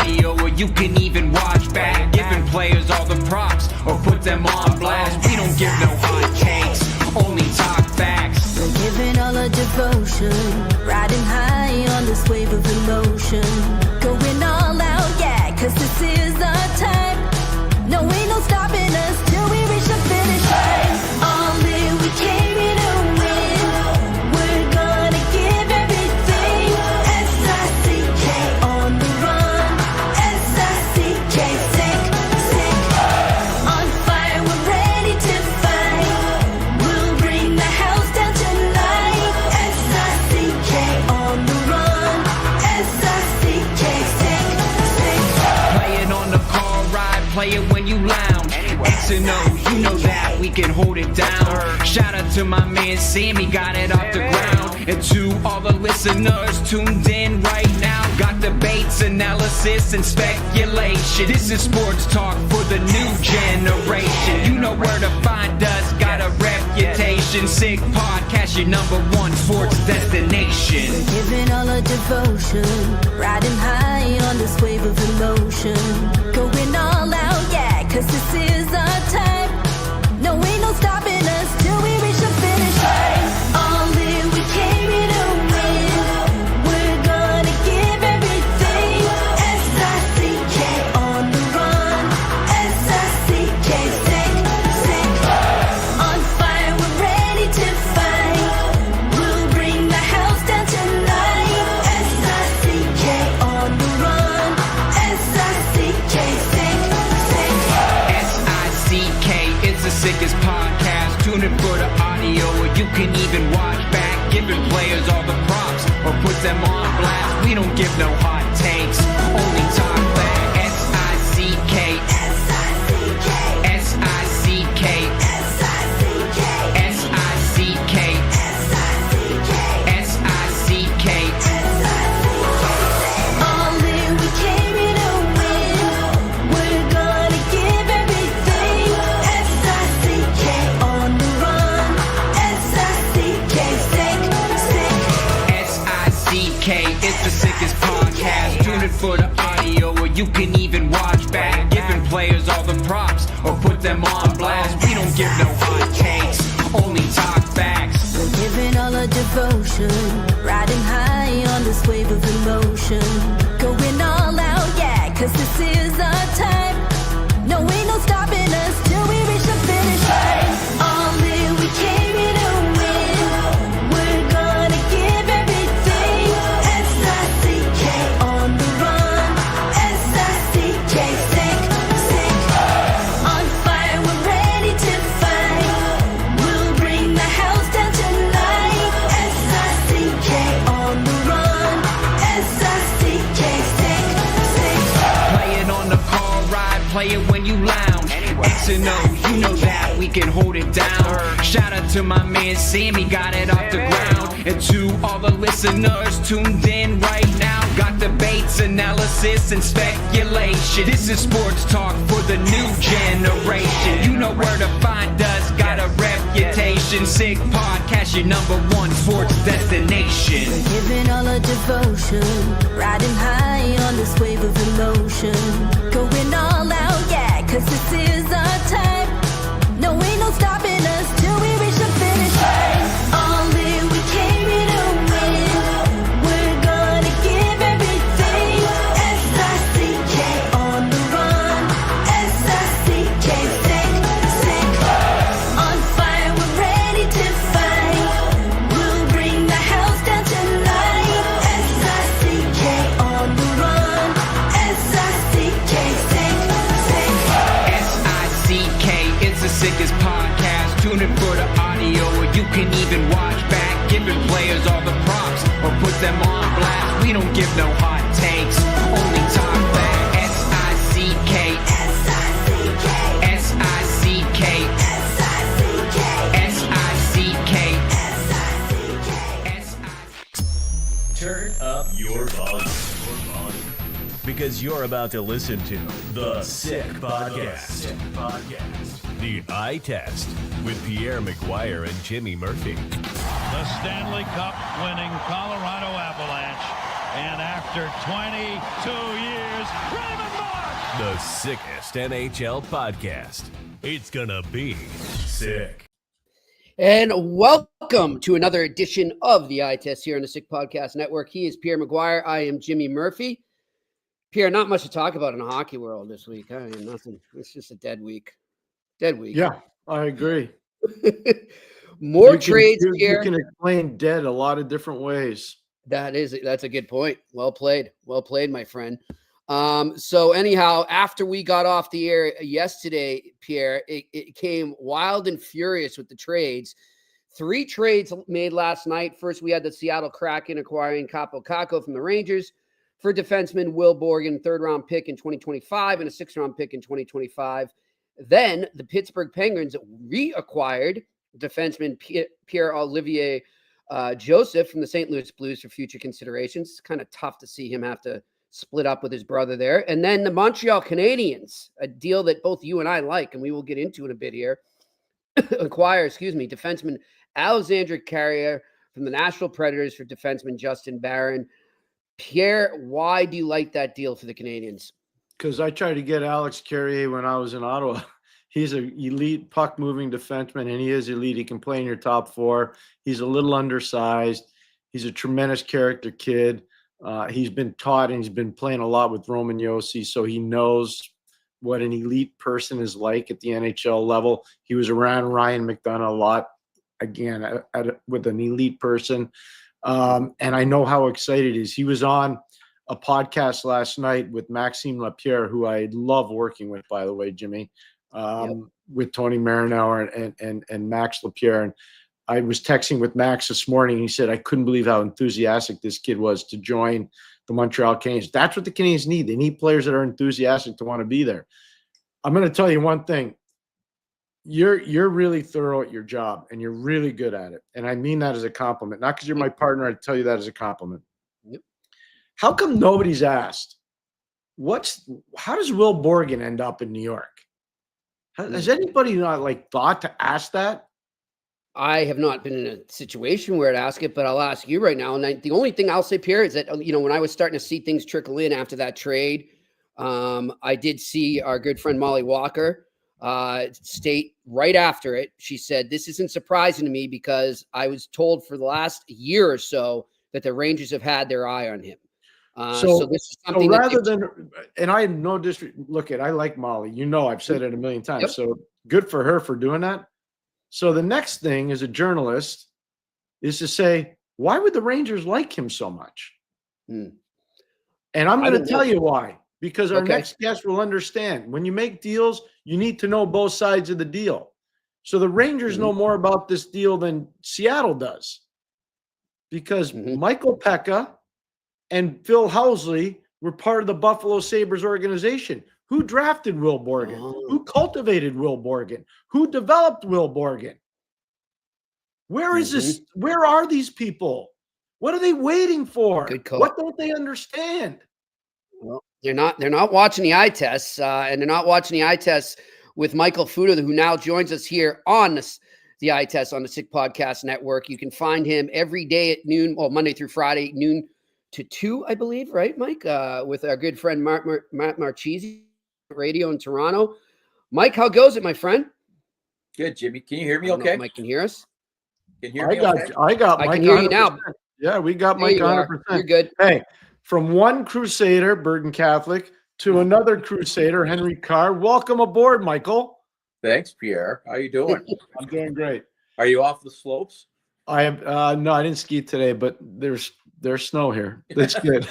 audio, or you can even watch back. Giving players all the props, or put them on blast. We don't give no hot takes, only talk facts. We're giving all our devotion, riding high on this wave of emotion. Going all out, yeah, cause this is our time. No, ain't no stopping us till we reach the finish line. All in, we came here to win. We're gonna give everything. S-I-C-K on the run. S-I-C-K, sick, sick. On fire, we're ready to fight. We'll bring the house down tonight. S-I-C-K on the run. S-I-C-K, sick, sick. Play it on the car ride, play it when you lounge. X and O, you know that we can hold it down. Shout out to my man Sammy, got it off the ground. And to all the listeners tuned in right now, got debates, analysis, and speculation. This is sports talk for the new generation. You know where to find us, got a reputation. Sick podcast, your #1 sports destination. Giving all our devotion, riding high on this wave of emotion. Going all out, yeah, cause this is our time. No, ain't no stopping us till we reach the finish line. All in, we came here to win. We're gonna give everything. S-I-C-K on the run. S-I-C-K, sick, sick. On fire, we're ready to fight. We'll bring the house down tonight. S-I-C-K on the run. S-I-C-K, sick, sick. S-I-C-K is the sickest podcast. Tune in for the audio, or you can even watch back. Giving players all the props, or put them on blast. We don't give no hot takes, only talk back. S-I-C-K, S-I-C-K, S-I-C-K, S-I-C-K, S-I-C-K, S-I-C-K, S-I-C-K. All in, we came here to win. We're gonna give everything. S-I-C-K on the run. S-I-C-K, sick, sick. S-I-C-K is the sickest podcast. Tune in for the audio, or you can even watch back. Giving players all the props, or put them on blast. We don't give no hot takes, only talk facts. We're giving all our devotion, riding high on this wave of emotion. Going all out, yeah, cause this is our time. No, ain't no stopping us till we reach the finish line. All in, we came here to win. We're gonna give everything. S-I-C-K on the run. S-I-C-K, sick, sick. On fire, we're ready to fight. We'll bring the house down tonight. S-I-C-K on the run. S-I-C-K, sick, sick. Play it on the car ride, play it when you lounge. X and O, you know that we can hold it down. Shout out to my man Sammy, got it off the ground. And to all the listeners tuned in right now, got debates, analysis, and speculation. This is sports talk for the new generation. You know where to find us, got a reputation. Sick podcast, your #1 sports destination. Giving all our devotion, riding high on this wave of emotion. Going all out, yeah, cause this is our time. No, ain't no stopping us till we reach the finish line. All in, we came here to win. We're gonna give everything. S-I-C-K on the run. S-I-C-K, sick, sick. On fire, we're ready to fight. We'll bring the house down tonight. S-I-C-K on the run. S-I-C-K, sick, sick. S-I-C-K is the sickest podcast. Tune in for the audio, or you can even watch back. Giving players all the props, or put them on blast. We don't give no hot takes, only talk back. S-I-C-K, S-I-C-K, S-I-C-K, S-I-C-K, S-I-C-K, S-I-C-K. Turn up your volume. Because you're about to listen to The Sick Podcast. The Eye Test with Pierre McGuire and Jimmy Murphy. The Stanley Cup winning Colorado Avalanche. And after 22 years, The sickest NHL podcast. It's gonna be sick. And welcome to another edition of the Eye Test here on the Sick Podcast Network. He is Pierre McGuire. I am Jimmy Murphy. Pierre, not much to talk about in the hockey world this week. I mean, nothing. It's just a dead week. Dead week. Yeah, I agree. More trades, Pierre. You can explain dead a lot of different ways. That's a good point. Well played, my friend. So anyhow, after we got off the air yesterday, Pierre, it came wild and furious with the trades. 3 trades made last night. First, we had the Seattle Kraken acquiring Kaapo Kakko from the Rangers for defenseman Will Borgen, 3rd-round pick in 2025 and a 6th-round pick in 2025. Then the Pittsburgh Penguins reacquired defenseman Pierre-Olivier Joseph from the St. Louis Blues for future considerations. It's kind of tough to see him have to split up with his brother there. And then the Montreal Canadiens, a deal that both you and I like, and we will get into in a bit here, acquire, defenseman Alexandre Carrier from the Nashville Predators for defenseman Justin Barron. Pierre, why do you like that deal for the Canadiens? Because I tried to get Alex Carrier when I was in Ottawa. He's an elite puck-moving defenseman, and he is elite. He can play in your top 4. He's a little undersized. He's a tremendous character kid. He's been taught and he's been playing a lot with Roman Josi, so he knows what an elite person is like at the NHL level. He was around Ryan McDonough a lot, again, with an elite person. And I know how excited he is. He was on a podcast last night with Maxime Lapierre, who I love working with, by the way, Jimmy, with Tony Marinauer and Max Lapierre. And I was texting with Max this morning. And he said, I couldn't believe how enthusiastic this kid was to join the Montreal Canadiens. That's what the Canadiens need. They need players that are enthusiastic to want to be there. I'm going to tell you one thing. You're really thorough at your job, and you're really good at it. And I mean that as a compliment. Not because you're my partner. I tell you that as a compliment. Yep. How come nobody's asked, how does Will Borgen end up in New York? Has anybody not thought to ask that? I have not been in a situation where I'd ask it, but I'll ask you right now. And the only thing I'll say, Pierre, is that, when I was starting to see things trickle in after that trade, I did see our good friend Molly Walker state right after it. She said, this isn't surprising to me because I was told for the last year or so that the Rangers have had their eye on him. So this is something and I have no disrespect. Look, I like Molly. I've said it a million times. Yep. So good for her for doing that. So the next thing as a journalist is to say, why would the Rangers like him so much? And I'm going to tell you why. Because our next guest will understand. When you make deals, you need to know both sides of the deal. So the Rangers know more about this deal than Seattle does. Because Michael Pekka and Phil Housley were part of the Buffalo Sabres organization. Who drafted Will Borgen? Who cultivated Will Borgen? Who developed Will Borgen? Where is this? Where are these people? What are they waiting for? What don't they understand? Well, they're not watching the eye tests, and they're not watching the eye tests with Michael Futa, who now joins us here on the eye test on the Sick Podcast Network. You can find him every day at noon, Monday through Friday, noon to 2, I believe, right, Mike? With our good friend Matt Marchese, radio in Toronto. Mike, how goes it, my friend? Good, Jimmy. Can you hear me okay? Mike can hear us. Can you hear me I got Mike. I can hear you now. Yeah, we got Mike 100%. You're good. Hey, from one Crusader, Bergen Catholic, to another Crusader, Henry Carr. Welcome aboard, Michael. Thanks, Pierre. How you doing? I'm doing great. Are you off the slopes? I am. No, I didn't ski today, but there's snow here. That's good.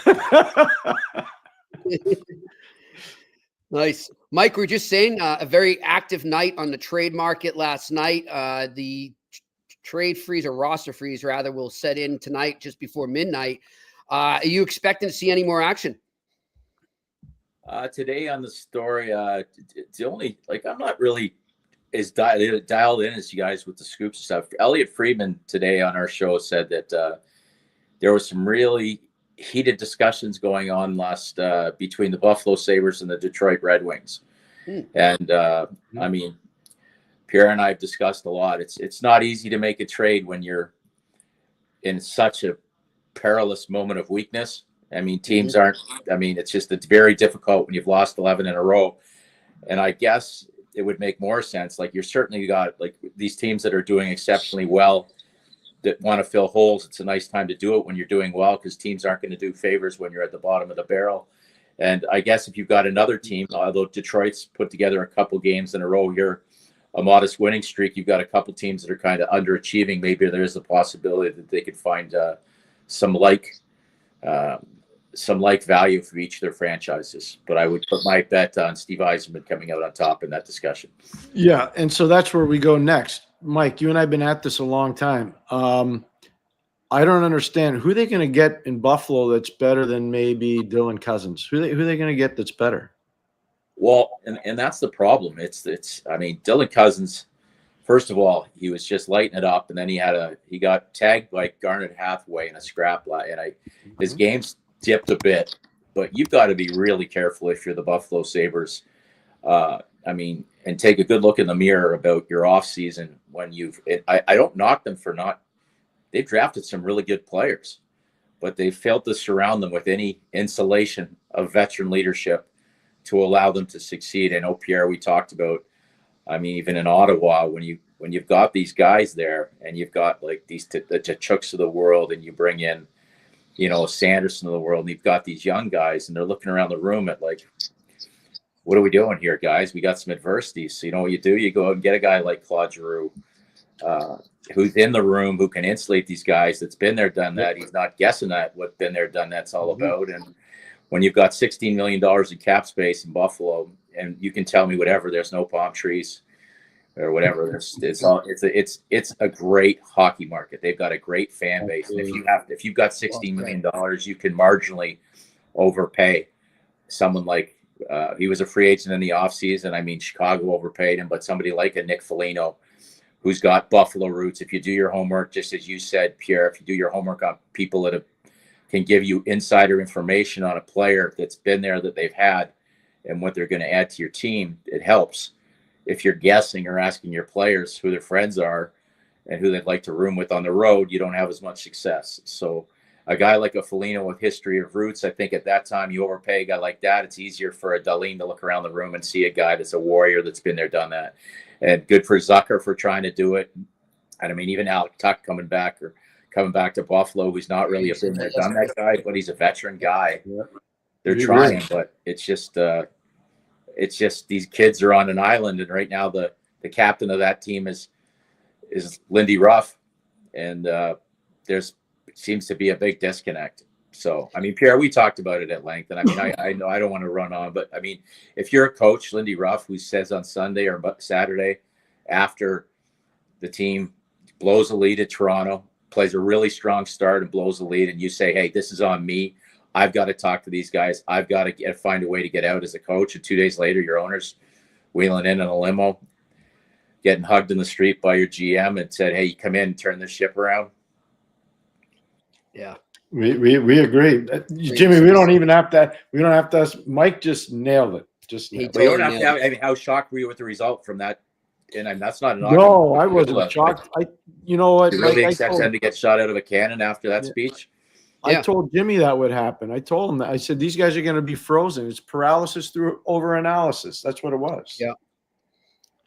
Nice. Mike, we're just saying a very active night on the trade market last night. The trade freeze or roster freeze, rather, will set in tonight just before midnight. Are you expecting to see any more action? Today on the story, it's only I'm not really as dialed in as you guys with the scoops and stuff. Elliot Friedman today on our show said that there was some really heated discussions going on between the Buffalo Sabres and the Detroit Red Wings. And I mean, Pierre and I have discussed a lot. It's not easy to make a trade when you're in such a perilous moment of weakness. I mean, teams aren't. I mean, it's very difficult when you've lost 11 in a row. And I guess it would make more sense. Like, you're certainly got like these teams that are doing exceptionally well that want to fill holes. It's a nice time to do it when you're doing well, because teams aren't going to do favors when you're at the bottom of the barrel. And I guess if you've got another team, although Detroit's put together a couple games in a row here, a modest winning streak, you've got a couple teams that are kind of underachieving. Maybe there is a possibility that they could find some like value for each of their franchises. But I would put my bet on Steve Yzerman coming out on top in that discussion. Yeah, and so that's where we go next. Mike, you and I have been at this a long time. I don't understand who they going to get in Buffalo that's better than maybe Dylan Cousins. Who they going to get that's better? Well, and that's the problem. I mean, Dylan Cousins, first of all, he was just lighting it up, and then he got tagged by Garnet Hathaway in a scrap line, and his game's dipped a bit. But you've got to be really careful if you're the Buffalo Sabres. I mean, and take a good look in the mirror about your offseason when I don't knock them for not. They've drafted some really good players, but they failed to surround them with any insulation of veteran leadership to allow them to succeed. I know, Pierre, we talked about, I mean, even in Ottawa, when you've got these guys there and you've got like the Tkachuks of the world, and you bring in, Sanderson of the world, and you've got these young guys, and they're looking around the room at like, what are we doing here, guys? We got some adversity. So you know what you do? You go out and get a guy like Claude Giroux, who's in the room, who can insulate these guys, that's been there, done that. He's not guessing at what been there, done that's all about. And when you've got $16 million in cap space in Buffalo, and you can tell me whatever, there's no palm trees or whatever. It's a great hockey market. They've got a great fan base. And if you've got $16 million, you can marginally overpay someone like he was a free agent in the offseason. I mean, Chicago overpaid him, but somebody like a Nick Foligno, who's got Buffalo roots. If you do your homework, just as you said, Pierre, if you do your homework on people that can give you insider information on a player that's been there, that they've had, and what they're going to add to your team, it helps. If you're guessing or asking your players who their friends are and who they'd like to room with on the road, you don't have as much success. So a guy like a Foligno with history of roots, I think at that time you overpay a guy like that. It's easier for a Dahlin to look around the room and see a guy that's a warrior that's been there, done that. And good for Zucker for trying to do it. And I mean, even Alec Tuck coming back to Buffalo, who's not really a been there, done that guy, but he's a veteran guy. Yeah. They're trying, but it's just these kids are on an island, and right now the captain of that team is Lindy Ruff, and there's seems to be a big disconnect. So, I mean, Pierre, we talked about it at length, and I mean, I know I don't want to run on, but I mean, if you're a coach, Lindy Ruff, who says on Sunday or Saturday after the team blows a lead at Toronto, plays a really strong start and blows a lead, and you say, hey, this is on me. I've got to talk to these guys. I've got to find a way to get out as a coach. And 2 days later, your owner's wheeling in a limo, getting hugged in the street by your GM and said, hey, you come in and turn this ship around. Yeah. We agree. Jimmy, we don't have to. Mike just nailed it. You don't have to have, I mean, how shocked were you with the result from that? And that's not an argument. No, I wasn't shocked. You know what? You really expect them to get shot out of a cannon after that speech? I told Jimmy that would happen. I told him that. I said, these guys are going to be frozen. It's paralysis through overanalysis. That's what it was. Yeah.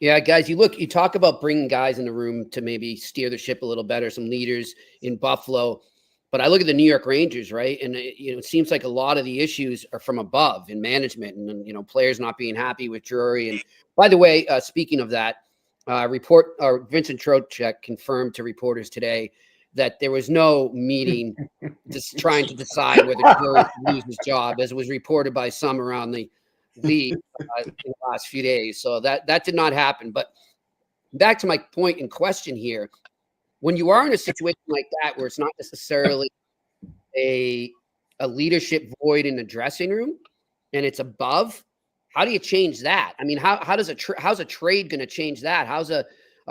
Yeah, guys, you talk about bringing guys in the room to maybe steer the ship a little better, some leaders in Buffalo. But I look at the New York Rangers, right? And it seems like a lot of the issues are from above in management and, players not being happy with Drury. And by the way, speaking of that, Vincent Trocheck confirmed to reporters today that there was no meeting just trying to decide whether Drury should lose his job, as was reported by some around the league in the last few days. So that did not happen. But back to my point in question here, when you are in a situation like that, where it's not necessarily a leadership void in the dressing room and it's above, how do you change that? I mean, how's a trade going to change that? How's a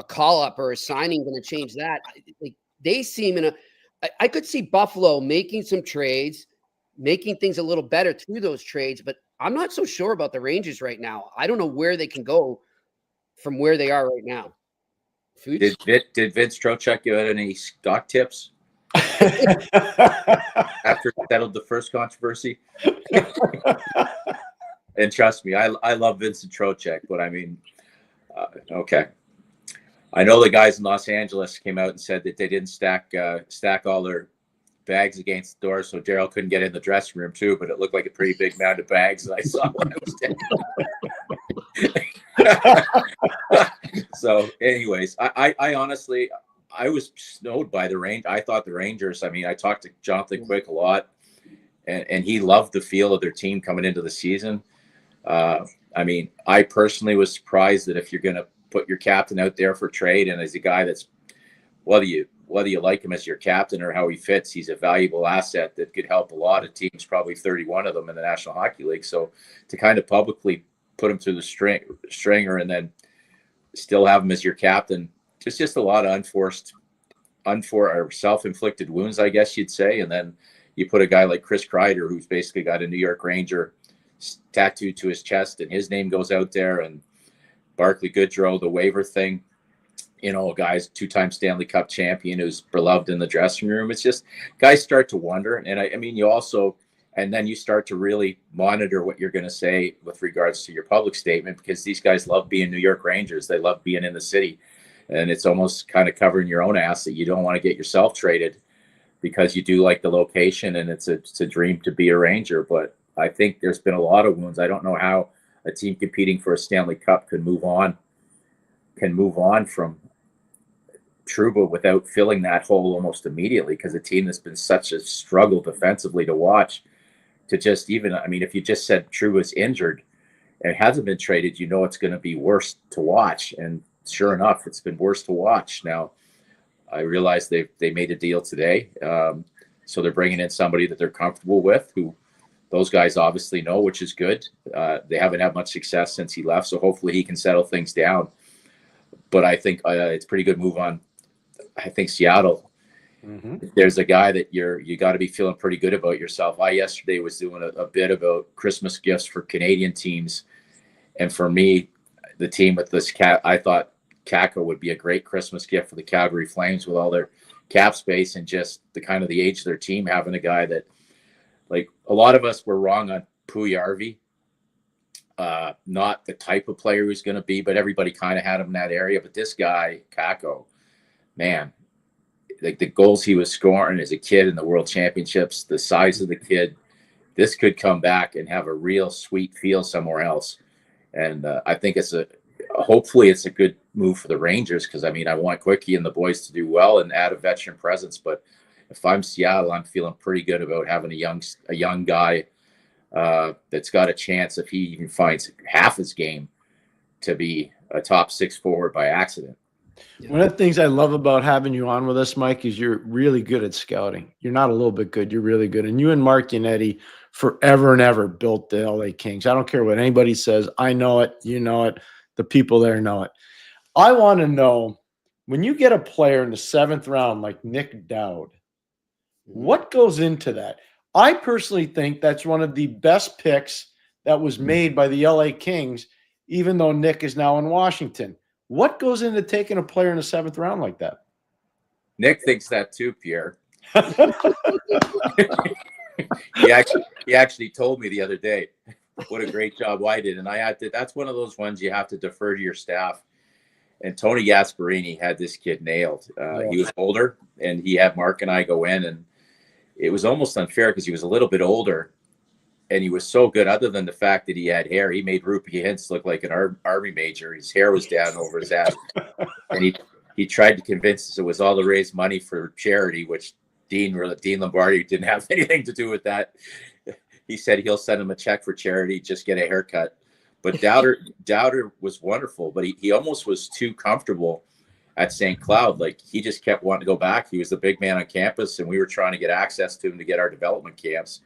call up or a signing going to change that? Like, they seem I could see Buffalo making some trades, making things a little better through those trades, but I'm not so sure about the Rangers right now. I don't know where they can go from where they are right now. Did Vince Trocheck give out any stock tips? after it settled the first controversy. And trust me, I love Vincent Trocheck, but I mean, okay. I know the guys in Los Angeles came out and said that they didn't stack all their bags against the door, so Daryl couldn't get in the dressing room too. But it looked like a pretty big mound of bags that I saw when I was down. So, anyways, I honestly, I was snowed by the Rangers. I thought the Rangers. I mean, I talked to Jonathan Quick a lot, and he loved the feel of their team coming into the season. I mean, I personally was surprised that if you're going to put your captain out there for trade, and as a guy that's whether you like him as your captain or how he fits, he's a valuable asset that could help a lot of teams, probably 31 of them in the National Hockey League. So to kind of publicly put him through the stringer and then still have him as your captain, just a lot of self-inflicted wounds, I guess you'd say. And then you put a guy like Chris Kreider, who's basically got a New York Ranger tattooed to his chest, and his name goes out there, and Barclay Goodrow, the waiver thing, you know, a guy's 2-time Stanley Cup champion who's beloved in the dressing room. It's just guys start to wonder. And I mean, you also, and then you start to really monitor what you're going to say with regards to your public statement, because these guys love being New York Rangers. They love being in the city, and it's almost kind of covering your own ass that you don't want to get yourself traded because you do like the location and it's a dream to be a Ranger. But I think there's been a lot of wounds. I don't know how a team competing for a Stanley Cup can move on from Trouba without filling that hole almost immediately, because a team that's been such a struggle defensively to watch, to just even, I mean, if you just said Trouba's injured and hasn't been traded, you know it's going to be worse to watch. And sure enough, it's been worse to watch. Now, I realize they made a deal today. So they're bringing in somebody that they're comfortable with, who those guys obviously know, which is good. They haven't had much success since he left, so hopefully he can settle things down. But I think it's a pretty good move on, I think, Seattle. Mm-hmm. There's a guy that you got to be feeling pretty good about yourself. I yesterday was doing a bit about Christmas gifts for Canadian teams, and for me, the team with this I thought Kakko would be a great Christmas gift for the Calgary Flames with all their cap space and just the kind of the age of their team, having a guy that, like, a lot of us were wrong on Puyarvi. Not the type of player he's going to be, but everybody kind of had him in that area. But this guy, Kakko, man, like the goals he was scoring as a kid in the World Championships, the size of the kid, this could come back and have a real sweet feel somewhere else. And I think hopefully it's a good move for the Rangers, because I mean, I want Quickie and the boys to do well and add a veteran presence. But if I'm Seattle, I'm feeling pretty good about having a young guy that's got a chance, if he even finds half his game, to be a top 6 forward by accident. One of the things I love about having you on with us, Mike, is you're really good at scouting. You're not a little bit good. You're really good. And you and Mark Yannetti forever and ever built the LA Kings. I don't care what anybody says. I know it. You know it. The people there know it. I want to know, when you get a player in the 7th round like Nick Dowd, what goes into that? I personally think that's one of the best picks that was made by the LA Kings, even though Nick is now in Washington. What goes into taking a player in the 7th round like that? Nick thinks that too, Pierre. He actually told me the other day what a great job I did. And that's one of those ones you have to defer to your staff. And Tony Gasparini had this kid nailed. He was older, and he had Mark and I go in, and it was almost unfair because he was a little bit older, and he was so good. Other than the fact that he had hair, he made Rupee Hintz look like an army major. His hair was down over his ass, and he tried to convince us it was all to raise money for charity, which Dean Lombardi didn't have anything to do with that. He said he'll send him a check for charity, just get a haircut. But Dowder was wonderful, but he almost was too comfortable at St. Cloud. Like, he just kept wanting to go back. He was the big man on campus, and we were trying to get access to him to get our development camps.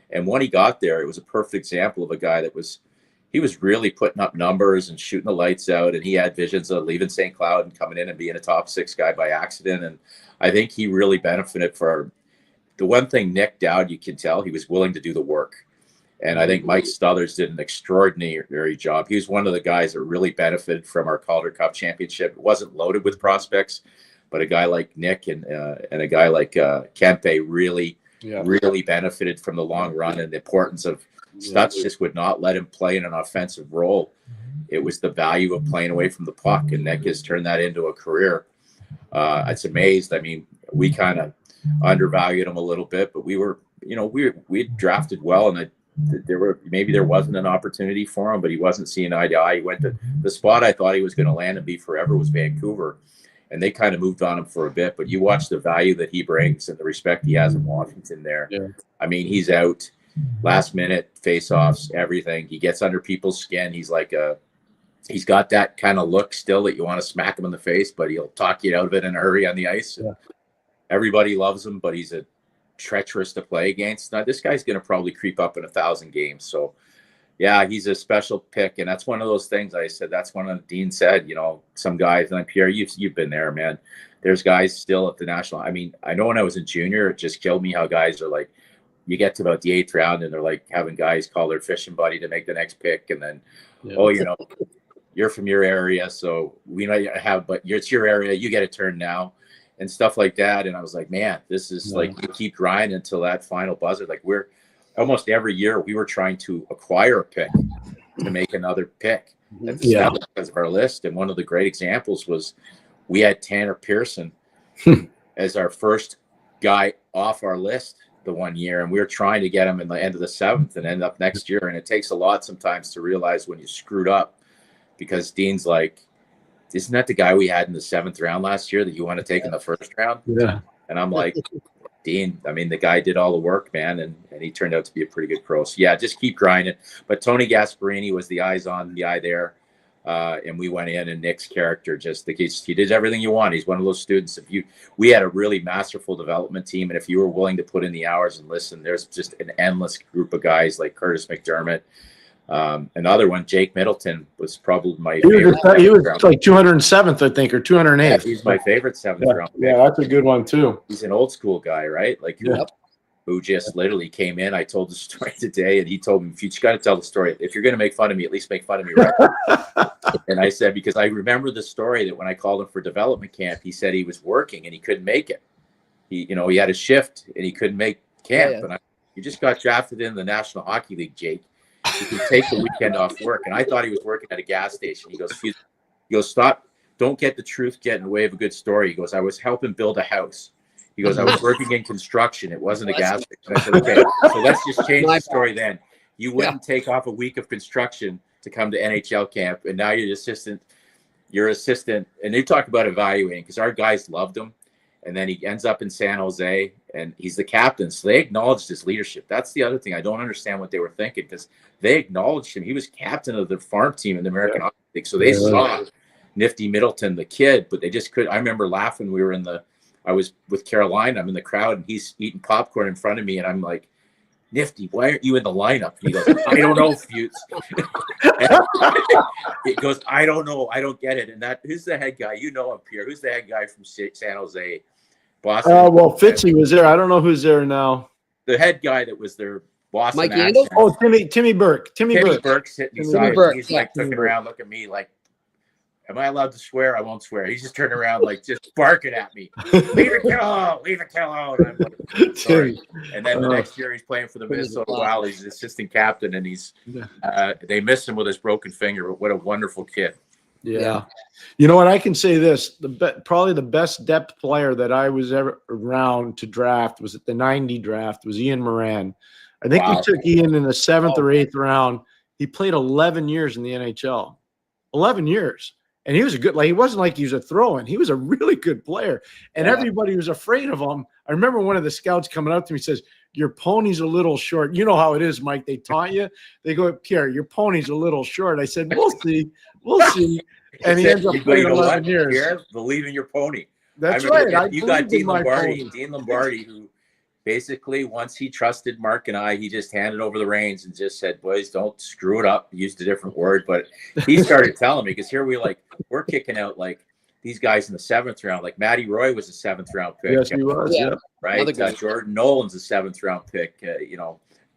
And when he got there, it was a perfect example of a guy that was really putting up numbers and shooting the lights out. And he had visions of leaving St. Cloud and coming in and being a top 6 guy by accident. And I think he really benefited the one thing Nick Dowd, you can tell, he was willing to do the work. And I think Mike Stothers did an extraordinary job. He was one of the guys that really benefited from our Calder Cup championship. It wasn't loaded with prospects, but a guy like Nick and a guy like Kempe really benefited from the long run and the importance of Stutz just would not let him play in an offensive role. It was the value of playing away from the puck, and Nick has turned that into a career. It's amazed. I mean, we kind of undervalued him a little bit, but we drafted well, and there wasn't an opportunity for him, but he wasn't seeing eye to eye. He went to the spot I thought he was going to land and be forever was Vancouver, and they kind of moved on him for a bit. But you watch the value that he brings and the respect he has in Washington there. Yeah. I mean, he's out last minute face-offs, everything. He gets under people's skin. He's got that kind of look still that you want to smack him in the face, but he'll talk you out of it in a hurry on the ice. Yeah. Everybody loves him, but he's a treacherous to play against. Now, this guy's going to probably creep up in 1,000 games. So, yeah, he's a special pick, and that's one of those things I said. That's one of Dean said. Some guys, and Pierre, you've been there, man. There's guys still at the national. I mean, I know when I was in junior, it just killed me how guys are like. You get to about the 8th round, and they're like having guys call their fishing buddy to make the next pick, and then, you're from your area, so we know you have, but it's your area. You get a turn now. And stuff like that. And I was like, man, this is like, you keep grinding until that final buzzer. Like we're almost every year we were trying to acquire a pick to make another pick because of our list. And one of the great examples was we had Tanner Pearson as our first guy off our list the one year. And we were trying to get him in the end of the 7th and end up next year. And it takes a lot sometimes to realize when you screwed up, because Dean's like, isn't that the guy we had in the 7th round last year that you want to take in the 1st round? Yeah. And I'm like, Dean, I mean, the guy did all the work, man, and he turned out to be a pretty good pro. So, yeah, just keep grinding. But Tony Gasparini was the eyes on the eye there, and we went in, and Nick's character he did everything you want. He's one of those students. We had a really masterful development team, and if you were willing to put in the hours and listen, there's just an endless group of guys like Curtis McDermott. Another one, Jake Middleton, was probably my favorite. He was like 207th, I think, or 208th. Yeah, he's my favorite 7th round pick. Yeah, that's a good one too. He's an old school guy, right? Like who just literally came in. I told the story today, and he told me, "If you got to tell the story, if you're going to make fun of me, at least make fun of me right." And I said, because I remember the story that when I called him for development camp, he said he was working and he couldn't make it. He had a shift and he couldn't make camp. And you just got drafted in the National Hockey League, Jake. You can take the weekend off work. And I thought he was working at a gas station. He goes, stop. Don't get the truth get in the way of a good story. He goes, I was helping build a house. He goes, I was working in construction. It wasn't a gas station. I said, okay, so let's just change the story then. You wouldn't take off a week of construction to come to NHL camp. And now you're assistant. And they talk about evaluating because our guys loved him. And then he ends up in San Jose, and he's the captain. So they acknowledged his leadership. That's the other thing. I don't understand what they were thinking because they acknowledged him. He was captain of the farm team in the American Hockey League. So they saw Nifty Middleton, the kid, but they just couldn't. I remember laughing. I was with Carolina. I'm in the crowd, and he's eating popcorn in front of me, and I'm like, Nifty, why aren't you in the lineup? And he goes, I don't know, Futs. It goes, I don't know. I don't get it. And who's the head guy? You know him, Pierre. Who's the head guy from San Jose? Boston. Well, Fitzy was there. I don't know who's there now. The head guy that was their Boston. Mike Yandel? Oh, Timmy Burke. Timmy Burke's sitting beside me. He's like looking around, looking at me like, am I allowed to swear? I won't swear. He's just turning around like just barking at me. Leave it alone. Leave it alone. I'm like, sorry. And then the next year he's playing for the Minnesota Wild. He's the assistant captain, and they missed him with his broken finger. But what a wonderful kid. Yeah. You know what? I can say this. Probably the best depth player that I was ever around to draft was at the 90 draft was Ian Moran. I think we took Ian in the 7th or 8th round. He played 11 years in the NHL. 11 years. And he was he wasn't like he was a throw-in. He was a really good player. And everybody was afraid of him. I remember one of the scouts coming up to me and says, your pony's a little short. You know how it is, Mike. They taunt you. They go, Pierre, your pony's a little short. I said, we'll see. We'll see. And he ends up playing 11 years. Pierre, believe in your pony. That's right. You got Dean Lombardi, who basically, once he trusted Mark and I, he just handed over the reins and just said, boys, don't screw it up. Used a different word. But he started telling me, because here we're kicking out these guys in the 7th round. Like Matty Roy was a 7th round pick. Yes, he was. Yeah. Right. Jordan Nolan's a 7th round pick.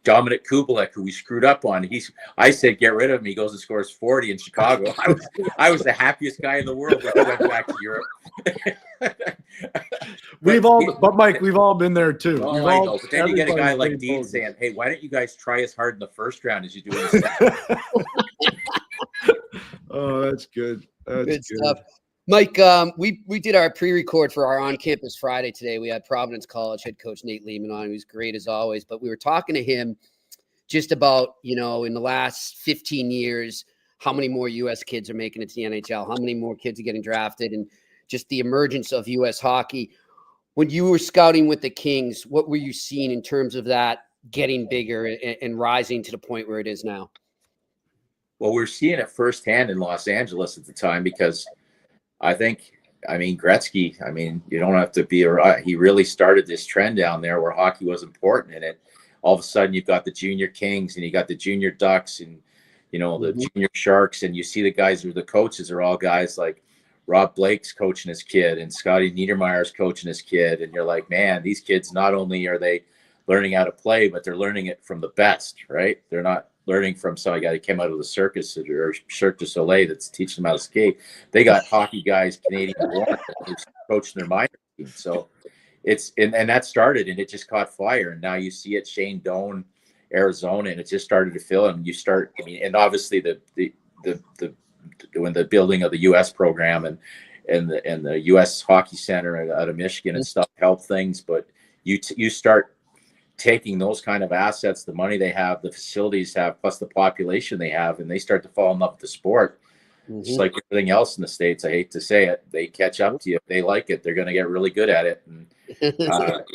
Dominic Kubelik, who we screwed up on. I said, get rid of him. He goes and scores 40 in Chicago. I was the happiest guy in the world when I went back to Europe. But Mike, we've all been there too. Oh, I know. But then you get a guy like Dean saying, "Hey, why don't you guys try as hard in the first round as you do in the second?" Oh, that's good. That's good stuff. Mike, we did our pre-record for our on-campus Friday today. We had Providence College head coach Nate Lehman on. He was great as always, but we were talking to him just about, in the last 15 years, how many more U.S. kids are making it to the NHL, how many more kids are getting drafted, and just the emergence of U.S. hockey. When you were scouting with the Kings, what were you seeing in terms of that getting bigger and rising to the point where it is now? Well, we're seeing it firsthand in Los Angeles at the time because Gretzky, you don't have to be he really started this trend down there where hockey was important in it. All of a sudden you've got the junior Kings and you got the junior Ducks and, the junior Sharks. And you see the guys who are the coaches are all guys like Rob Blake's coaching his kid and Scotty Niedermayer's coaching his kid. And you're like, man, these kids, not only are they learning how to play, but they're learning it from the best, right? They're not learning from some guy that came out of the circus or Cirque du Soleil that's teaching them how to skate. They got hockey guys, Canadian born, who's coaching their minor team. So and that started and it just caught fire. And now you see it, Shane Doan, Arizona, and it just started to fill. And and obviously when the building of the U.S. program and the U.S. Hockey Center out of Michigan and stuff helped things. But you start taking those kind of assets, the money they have, the facilities have, plus the population they have, and they start to fall in love with the sport. Just like everything else in the States, I hate to say it, they catch up to you. If they like it, they're going to get really good at it. And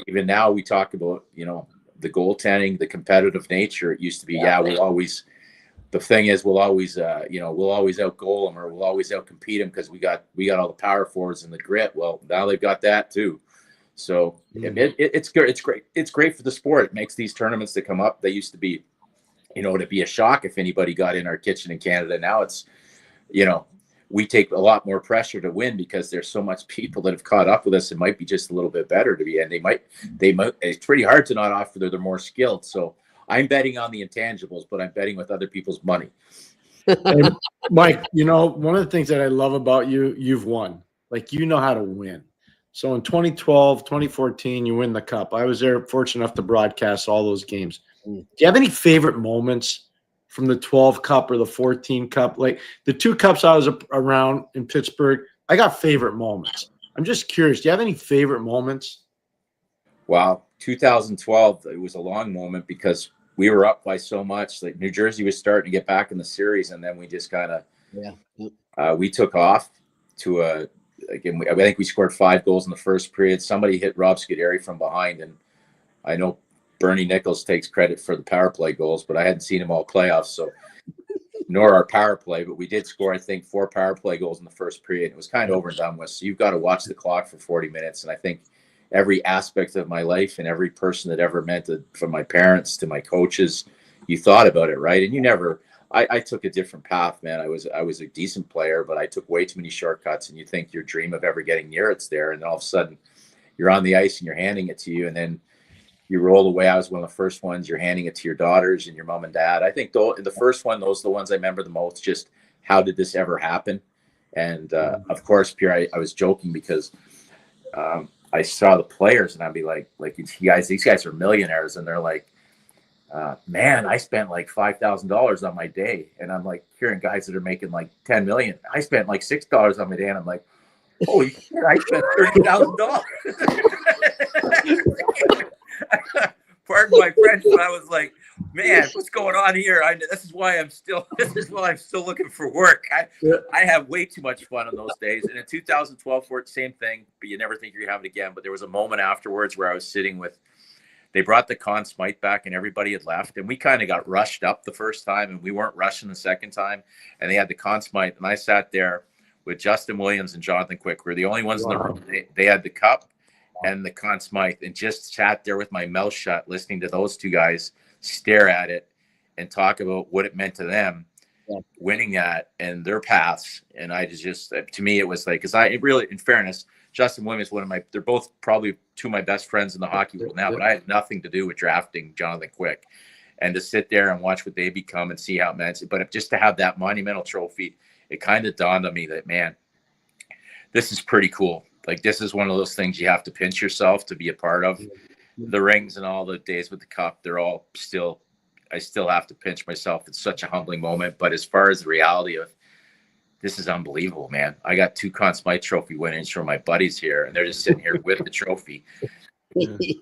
even now we talk about, the goaltending, the competitive nature. It used to be, the thing is, we'll always outgoal them or we'll always outcompete them because we got all the power forwards and the grit. Well, now they've got that too. So it's great. It's great for the sport. It makes these tournaments that come up. They used to be, to be a shock if anybody got in our kitchen in Canada. Now it's, we take a lot more pressure to win because there's so much people that have caught up with us. It might be just a little bit better to be, and they might, it's pretty hard to not offer they're more skilled. So I'm betting on the intangibles, but I'm betting with other people's money. Hey, Mike, one of the things that I love about you, you've won. Like, how to win. So in 2012, 2014, you win the Cup. I was there, fortunate enough to broadcast all those games. Do you have any favorite moments from the 12 Cup or the 14 Cup? Like the two Cups I was around in Pittsburgh, I got favorite moments. I'm just curious. Do you have any favorite moments? Wow. 2012, it was a long moment because we were up by so much. Like New Jersey was starting to get back in the series, and then we just kind of we took off to I think we scored 5 goals in the first period. Somebody hit Rob Scuderi from behind, and I know Bernie Nichols takes credit for the power play goals, but I hadn't seen him all playoffs, so nor our power play. But we did score, I think, 4 power play goals in the first period. It was kind of over and done with. So you've got to watch the clock for 40 minutes, and I think every aspect of my life and every person that ever meant it, from my parents to my coaches, you thought about it, right? And you never. I took a different path, man. I was a decent player, but I took way too many shortcuts, and you think your dream of ever getting near it's there, and all of a sudden you're on the ice and you're handing it to you, and then you roll away. I was one of the first ones. You're handing it to your daughters and your mom and dad. I think the first one, those are the ones I remember the most. Just how did this ever happen? And of course, Pierre, I was joking because I saw the players and I'd be like these guys are millionaires, and they're like, man, I spent like $5,000 on my day. And I'm like hearing guys that are making like 10 million. I spent like $6 on my day. And I'm like, holy shit, I spent $30,000. Pardon my French, but I was like, man, what's going on here? This is why I'm still looking for work. I have way too much fun on those days. And in 2012, same thing, but you never think you're gonna have it again. But there was a moment afterwards where I was sitting with, they brought the Conn Smythe back and everybody had left, and we kind of got rushed up the first time and we weren't rushing the second time. And they had the Conn Smythe, and I sat there with Justin Williams and Jonathan Quick. We were the only ones in the room. They had the cup and the Conn Smythe, and just sat there with my mouth shut, listening to those two guys stare at it and talk about what it meant to them, winning that and their paths. And I just to me, it was like, because I really, in fairness, Justin Williams, they're both probably two of my best friends in the hockey world now, but I had nothing to do with drafting Jonathan Quick. And to sit there and watch what they become and see how it meant, but just to have that monumental trophy, it kind of dawned on me that, man, this is pretty cool. like this is one of those things you have to pinch yourself to be a part of. The rings and all the days with the cup, they're all still, I still have to pinch myself. It's such a humbling moment. But as far as the reality of this is unbelievable, man. I got 2 Conn Smythe trophy winnings from my buddies here, and they're just sitting here with the trophy,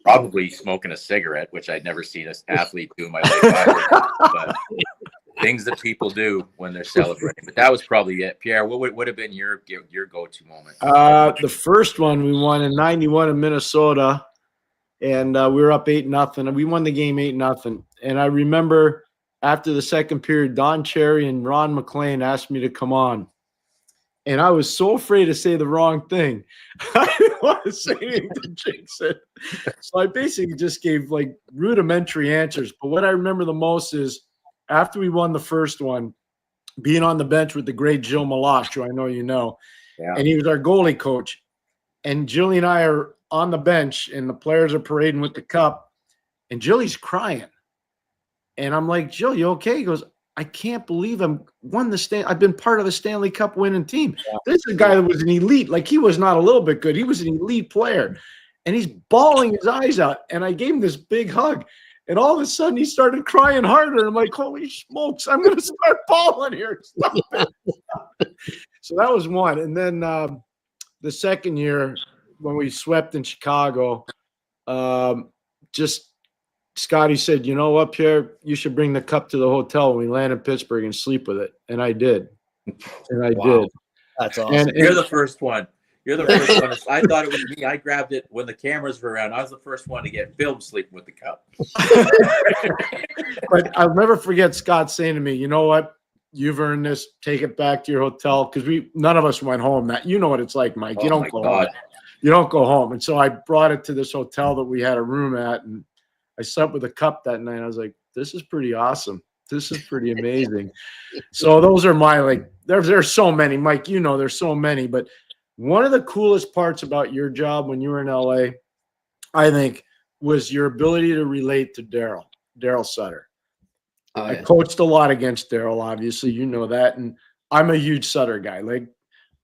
probably smoking a cigarette, which I'd never seen an athlete do in my life. But things that people do when they're celebrating. But that was probably it. Pierre, what would have been your go-to moment? The first one we won in '91 in Minnesota, and we were up 8-0, and we won the game 8-0. And I remember after the second period, Don Cherry and Ron McLean asked me to come on. And I was so afraid to say the wrong thing. I didn't want to say anything to jinx it. So I basically just gave like rudimentary answers. But what I remember the most is after we won the first one, being on the bench with the great Jill Malash, who I know you know. Yeah. And he was our goalie coach. And Jilly and I are on the bench, and the players are parading with the cup. And Jilly's crying. And I'm like, Jill, you okay? He goes, I can't believe I've been part of the Stanley Cup winning team. Yeah. This is a guy that was an elite. Like, he was not a little bit good. He was an elite player. And he's bawling his eyes out. And I gave him this big hug. And all of a sudden, he started crying harder. I'm like, holy smokes, I'm going to start bawling here. Stop it. So that was one. And then the second year, when we swept in Chicago, Scotty said, you know what, Pierre, you should bring the cup to the hotel when we land in Pittsburgh and sleep with it. And I did. And I did. That's awesome. And You're the first one. You're the first one. I thought it was me. I grabbed it when the cameras were around. I was the first one to get filmed sleeping with the cup. But I'll never forget Scott saying to me, you know what? You've earned this. Take it back to your hotel. Because none of us went home. You know what it's like, Mike. You don't go home. You don't go home. And so I brought it to this hotel that we had a room at, and I slept with a cup that night. I was like, this is pretty awesome. This is pretty amazing. So those are my, like, there's so many, Mike, you know, there's so many, but one of the coolest parts about your job when you were in LA, I think, was your ability to relate to Daryl Sutter. Oh, yeah. I coached a lot against Daryl, obviously, you know that. And I'm a huge Sutter guy.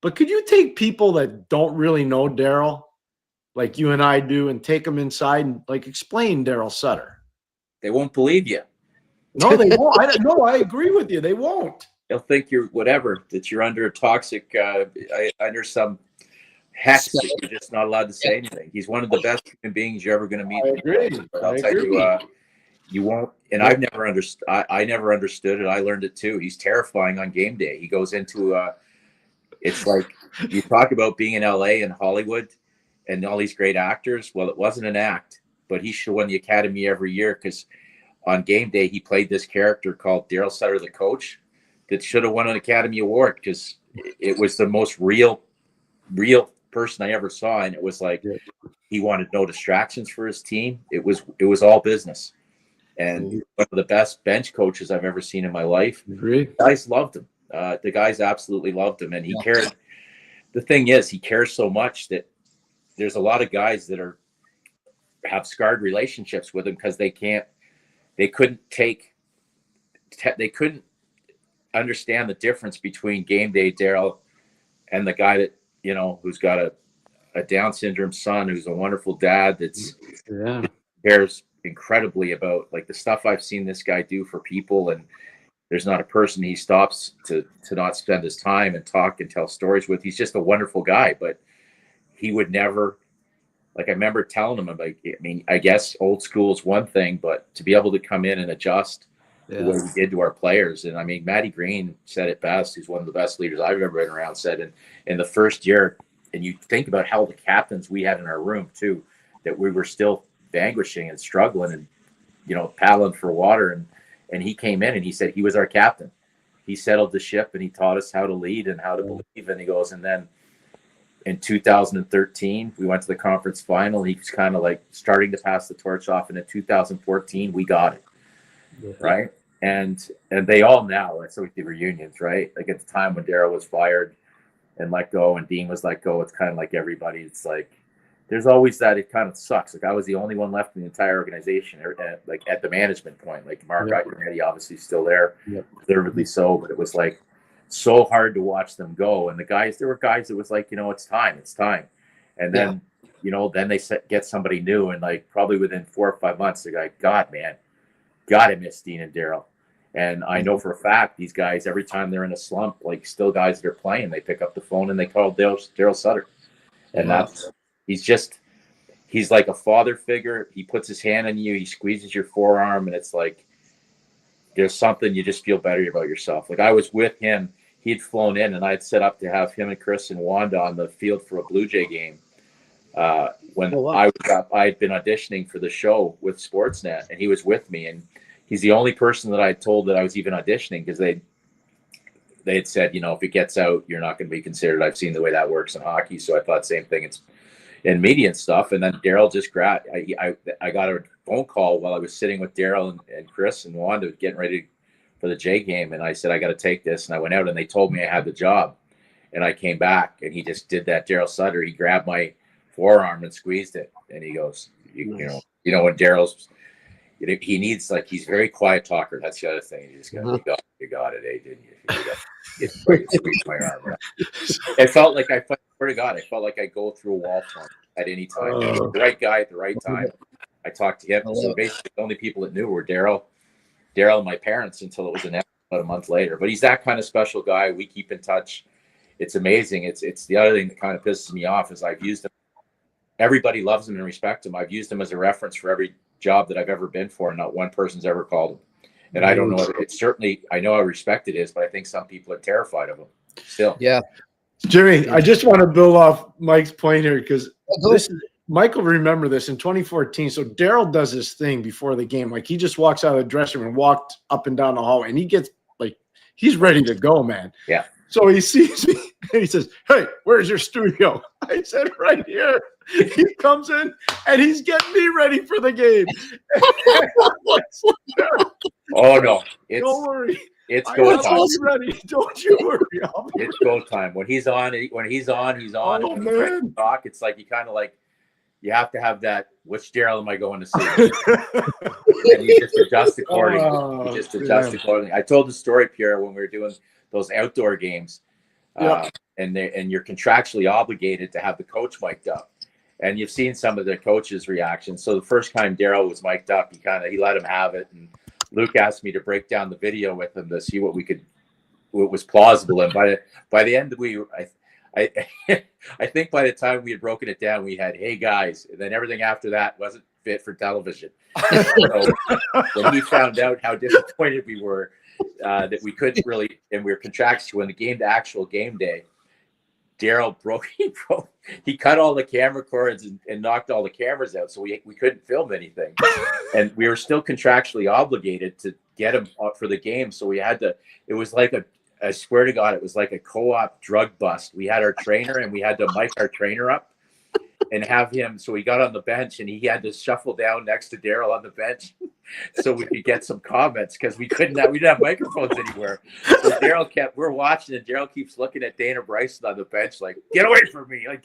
But could you take people that don't really know Daryl, like you and I do, and take them inside and like explain Daryl Sutter? They won't believe you. No, they won't. I agree with you. They won't. They'll think you're whatever, that you're under a toxic, under some hex that you're just not allowed to say anything. He's one of the best human beings you're ever going to meet. I agree. But I'll tell you, you won't. And I've never understood. I never understood it. I learned it too. He's terrifying on game day. He goes into it's like you talk about being in LA and Hollywood and all these great actors. Well, it wasn't an act, but he should win the Academy every year because on game day he played this character called Daryl Sutter, the coach, that should have won an Academy Award because it was the most real person I ever saw, and it was like he wanted no distractions for his team. It was all business, and one of the best bench coaches I've ever seen in my life. Agree. The guys loved him. The guys absolutely loved him, and he cared. The thing is, he cares so much that there's a lot of guys that have scarred relationships with him because they couldn't understand the difference between game day Daryl and the guy that, you know, who's got a Down syndrome son, who's a wonderful dad that's cares incredibly about like the stuff I've seen this guy do for people. And there's not a person he stops to not spend his time and talk and tell stories with. He's just a wonderful guy, but he would never, like, I remember telling him, like, I mean, I guess old school is one thing, but to be able to come in and adjust the way we did to our players. And I mean, Matty Green said it best. He's one of the best leaders I've ever been around, said in the first year, and you think about how the captains we had in our room too, that we were still vanquishing and struggling and, you know, paddling for water. And he came in and he said he was our captain. He settled the ship and he taught us how to lead and how to believe. And he goes, and then in 2013, we went to the conference final. He was kind of like starting to pass the torch off. And in 2014, we got it. Right. And they all now, it's like the reunions, right? Like at the time when Daryl was fired and let go and Dean was let go, it's kind of like everybody. It's like, there's always that. It kind of sucks. Like I was the only one left in the entire organization, like at the management point, like Mark Iaconetti obviously still there, deservedly so, but it was like so hard to watch them go. And there were guys that was like, you know, it's time. And then, then they get somebody new, and like probably within 4 or 5 months, they're like, God, man, I miss Dean and Daryl. And I know for a fact these guys, every time they're in a slump, like still guys that are playing, they pick up the phone and they call Daryl Sutter. And he's like a father figure. He puts his hand on you, he squeezes your forearm, and it's like there's something, you just feel better about yourself. Like I was with him, he had flown in, and I had set up to have him and Chris and Wanda on the field for a Blue Jay game. When I had been auditioning for the show with Sportsnet, and he was with me, and he's the only person that I told that I was even auditioning, because they had said, if it gets out, you're not going to be considered. I've seen the way that works in hockey, so I thought same thing. It's in media and stuff. And then Daryl just grabbed. I got a phone call while I was sitting with Daryl and Chris and Wanda getting ready for the J game, and I said I got to take this, and I went out, and they told me I had the job, and I came back, and he just did that. Daryl Sutter, he grabbed my forearm and squeezed it, and he goes, when Daryl's. He needs, like, he's a very quiet talker. That's the other thing. You just go, you got it, didn't you? Squeeze my arm. It felt like I swear to God, I felt like I go through a wall for him at any time. The right guy at the right time. I talked to him. So basically, the only people that knew were Daryl, and my parents until it was announced about a month later. But he's that kind of special guy. We keep in touch. It's amazing. It's the other thing that kind of pisses me off is I've used him. Everybody loves him and respects him. I've used him as a reference for every job that I've ever been for, and not one person's ever called him. And I don't know, it's certainly, I know how respected it is, but I think some people are terrified of him still. Yeah. Jimmy, I just want to build off Mike's point here, because Michael remember this in 2014. So Daryl does this thing before the game. Like he just walks out of the dressing room and walked up and down the hallway, and he gets like, he's ready to go, man. Yeah. So he sees me and he says, "Hey, where's your studio?" I said, "Right here." He comes in and he's getting me ready for the game. Oh no. Don't worry. It's go time. Ready. Don't you worry. It's go time. When he's on, he's on. Oh, when man. Talk, it's like you kind of like, you have to have that, which Daryl am I going to see? And you just adjust accordingly. Accordingly. I told the story, Pierre, when we were doing those outdoor games, and you're contractually obligated to have the coach mic'd up. And you've seen some of the coaches' reactions. So the first time Daryl was mic'd up, he let him have it. And Luke asked me to break down the video with him to see what was plausible. And by the end, I think by the time we had broken it down, we had, "Hey guys," and then everything after that wasn't fit for television. So when he found out how disappointed we were, that we couldn't really, and we were contractual when the actual game day, Daryl he cut all the camera cords and knocked all the cameras out, so we couldn't film anything, and we were still contractually obligated to get him up for the game. So we had to. It was like I swear to God, it was like a co-op drug bust. We had our trainer, and we had to mic our trainer up and have him. So he got on the bench, and he had to shuffle down next to Daryl on the bench so we could get some comments, because we didn't have microphones anywhere. So we're watching, and Daryl keeps looking at Dana Bryson on the bench like, "Get away from me!" Like,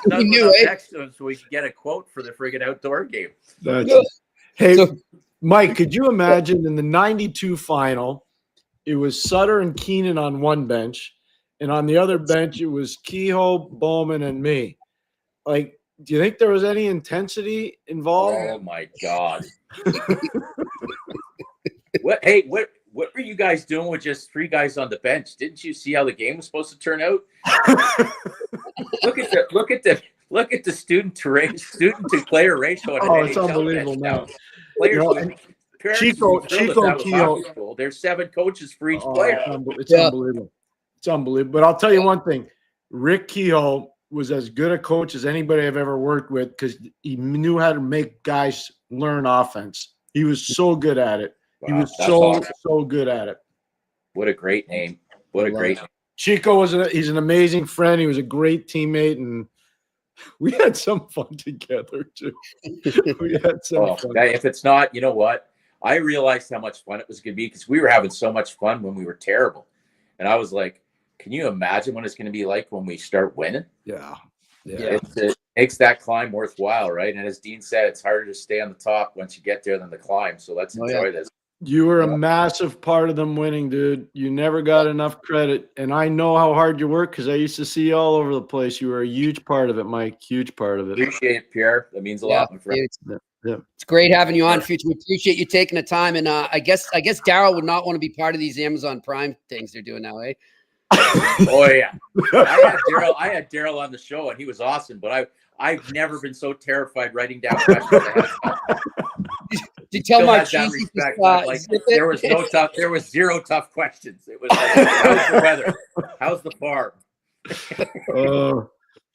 next to him so we could get a quote for the friggin' outdoor game. Hey, Mike, could you imagine in the '92 final, it was Sutter and Keenan on one bench, and on the other bench it was Kehoe, Bowman, and me. Like, do you think there was any intensity involved? Oh my God! What were you guys doing with just three guys on the bench? Didn't you see how the game was supposed to turn out? Look at the student to player ratio. It's unbelievable now. Players. Chico Kehoe. There's 7 coaches for each player. It's unbelievable. It's unbelievable. But I'll tell you one thing: Rick Kehoe was as good a coach as anybody I've ever worked with, because he knew how to make guys learn offense. He was so good at it. Wow, he was so good at it. What a great name! Chico he's an amazing friend. He was a great teammate, and we had some fun together too. We had some fun. If it's not, you know what? I realized how much fun it was going to be, because we were having so much fun when we were terrible, and I was like, can you imagine what it's going to be like when we start winning? Yeah. It makes that climb worthwhile, right? And as Dean said, it's harder to stay on the top once you get there than the climb. So let's enjoy this. You were a massive part of them winning, dude. You never got enough credit. And I know how hard you work because I used to see you all over the place. You were a huge part of it, Mike. Huge part of it. Appreciate it, Pierre. That means a lot, my friend. It's great having you on, Future. We appreciate you taking the time. And I guess Daryl would not want to be part of these Amazon Prime things they're doing now, eh? Oh yeah. I had Daryl on the show and he was awesome, but I've never been so terrified writing down questions. Did you tell my cheesy there was zero tough questions. It was like, how's the weather? How's the farm?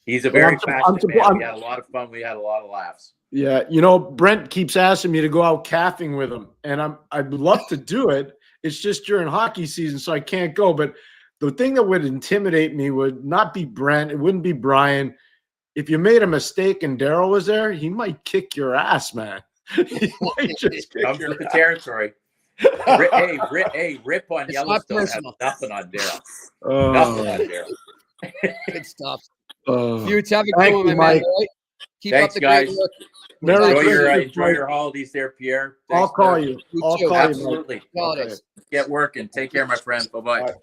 He's a very passionate man. We had a lot of fun. We had a lot of laughs. Yeah, Brent keeps asking me to go out calving with him, and I'd love to do it. It's just during hockey season, so I can't go. But the thing that would intimidate me would not be Brent. It wouldn't be Brian. If you made a mistake and Daryl was there, he might kick your ass, man. He might just kick comes your with the ass. territory. Rip on Yellowstone has nothing on Daryl. Nothing on Daryl. Good stuff. You have a good one, my man. Right? Keep Thanks, up the guys. great work. Enjoy your holidays there, Pierre. Thanks, I'll call you. Absolutely. Holidays. Get working. Take care, my friend. Bye-bye.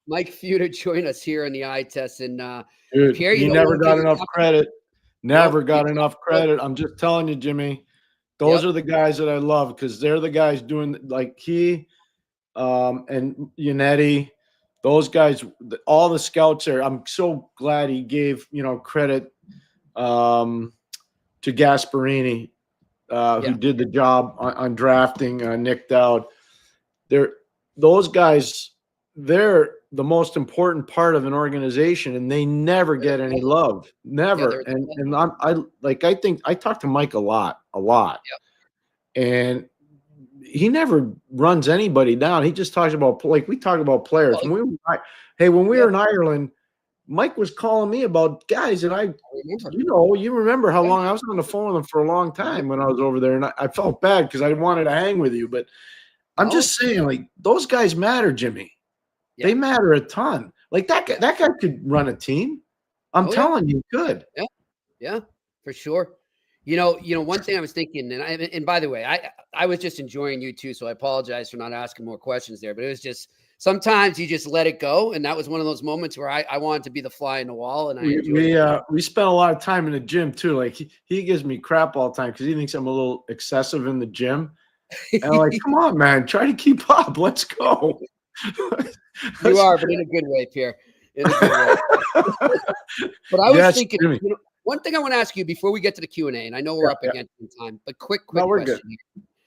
Mike Futa joined us here on the eye test. And dude, Pierre, you never got enough credit. Never got enough credit. I'm just telling you, Jimmy. Those are the guys that I love because they're the guys doing like he and Yannetti. Those guys, all the scouts there. I'm so glad he gave credit to Gasparini, who did the job on drafting Nick Dowd. Those guys, they're the most important part of an organization, and they never get any love. Never. I think I talk to Mike a lot. And he never runs anybody down. He just talks about we talk about players. When we were in Ireland, Mike was calling me about guys, and you remember how long I was on the phone with him for a long time when I was over there, and I felt bad because I wanted to hang with you, but I'm just saying, those guys matter, Jimmy. Yeah. They matter a ton. Like that guy could run a team. I'm telling you, good. Yeah, for sure. One thing I was thinking, and by the way, I was just enjoying you too, so I apologize for not asking more questions there, but it was just sometimes you just let it go, and that was one of those moments where I wanted to be the fly in the wall, and we spent a lot of time in the gym too. Like he gives me crap all the time because he thinks I'm a little excessive in the gym, and I'm like, come on, man, try to keep up. Let's go. You are, but in a good way, Pierre. In a good way. But I was thinking, one thing I want to ask you before we get to the Q&A, and I know we're up against time, but quick question here.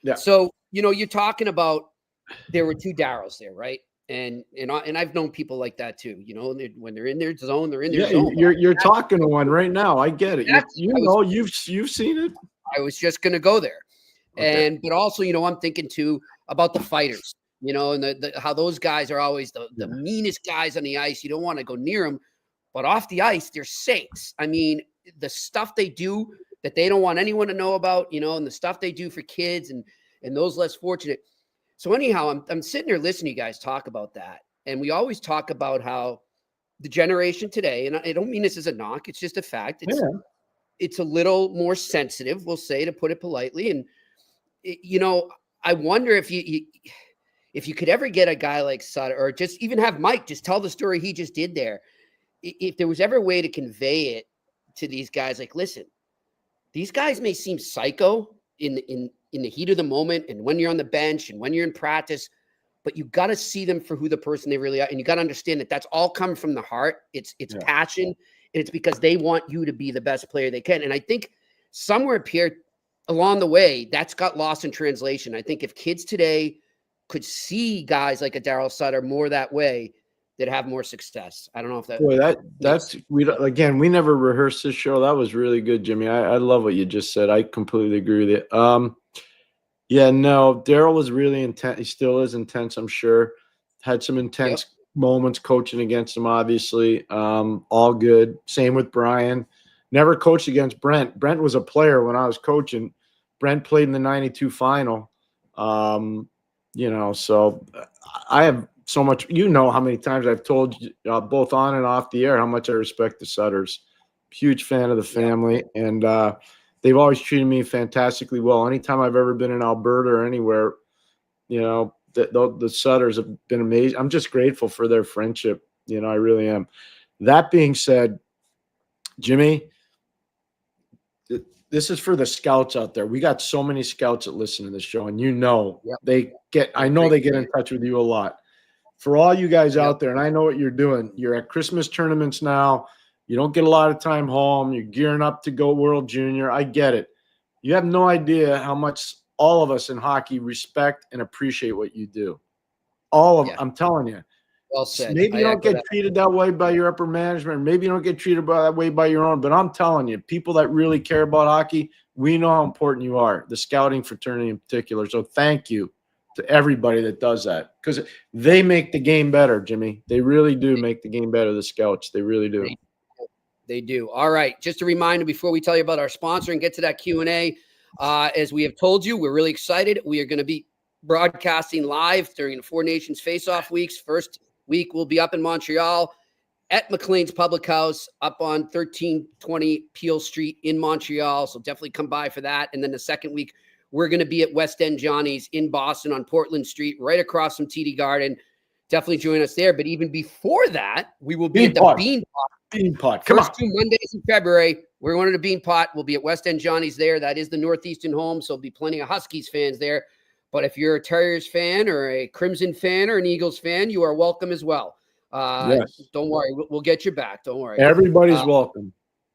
Yeah. So, you're talking about there were two Daryls there, right? And I've known people like that too. When they're in their zone, they're in their zone. You're talking to one right now. I get it. You've seen it. I was just going to go there, but also, I'm thinking too about the fighters. And how those guys are always the meanest guys on the ice. You don't want to go near them, but off the ice, they're saints. I mean, the stuff they do that they don't want anyone to know about, and the stuff they do for kids and those less fortunate. So anyhow, I'm sitting there listening to you guys talk about that. And we always talk about how the generation today, and I don't mean this as a knock, it's just a fact. It's a little more sensitive, we'll say, to put it politely. And, I wonder if you could ever get a guy like Sutter, or just even have Mike just tell the story he just did there. If there was ever a way to convey it to these guys, like, listen, these guys may seem psycho in the heat of the moment and when you're on the bench and when you're in practice, but you got to see them for who the person they really are. And you got to understand that that's all come from the heart. It's passion. And it's because they want you to be the best player they can. And I think somewhere, Pierre, along the way, that's got lost in translation. I think if kids today could see guys like a Daryl Sutter more that way, they'd have more success. I don't know if we never rehearsed this show. That was really good, Jimmy. I love what you just said. I completely agree with you. Daryl was really intense. He still is intense, I'm sure. Had some intense moments coaching against him, obviously. All good. Same with Brian. Never coached against Brent. Brent was a player when I was coaching. Brent played in the 92 final. So I have so much, how many times I've told you, both on and off the air, how much I respect the Sutters. Huge fan of the family. And they've always treated me fantastically well. Anytime I've ever been in Alberta or anywhere, You know, the Sutters have been amazing. I'm just grateful for their friendship. You know, I really am. That being said, Jimmy, this is for the scouts out there. We got so many scouts that listen to this show, and I know they get in touch with you a lot. For all you guys out there, and I know what you're doing, you're at Christmas tournaments now. You don't get a lot of time home. You're gearing up to go World Junior. I get it. You have no idea how much all of us in hockey respect and appreciate what you do. I'm telling you. Well said. Maybe you don't get treated that way by your upper management. Maybe you don't get treated that way by your own. But I'm telling you, people that really care about hockey, we know how important you are, the scouting fraternity in particular. So thank you to everybody that does that, because they make the game better, Jimmy. They really do make the game better, the scouts. They really do. They do. All right. Just a reminder before we tell you about our sponsor and get to that Q&A, as we have told you, we're really excited. We are going to be broadcasting live during the Four Nations Face-Off weeks. First week we'll be up in Montreal at McLean's Public House up on 1320 Peel Street in Montreal. So definitely come by for that. And then the second week, we're going to be at West End Johnny's in Boston on Portland Street, right across from TD Garden. Definitely join us there. But even before that, we will be at the Bean Pot. Bean Pot. Come on. First 2 Mondays in February, we're going to the Bean Pot. We'll be at West End Johnny's there. That is the Northeastern home, so there'll be plenty of Huskies fans there. But if you're a Terriers fan or a Crimson fan or an Eagles fan, you are welcome as well. Yes. Don't worry. We'll get you back. Don't worry. Everybody's welcome.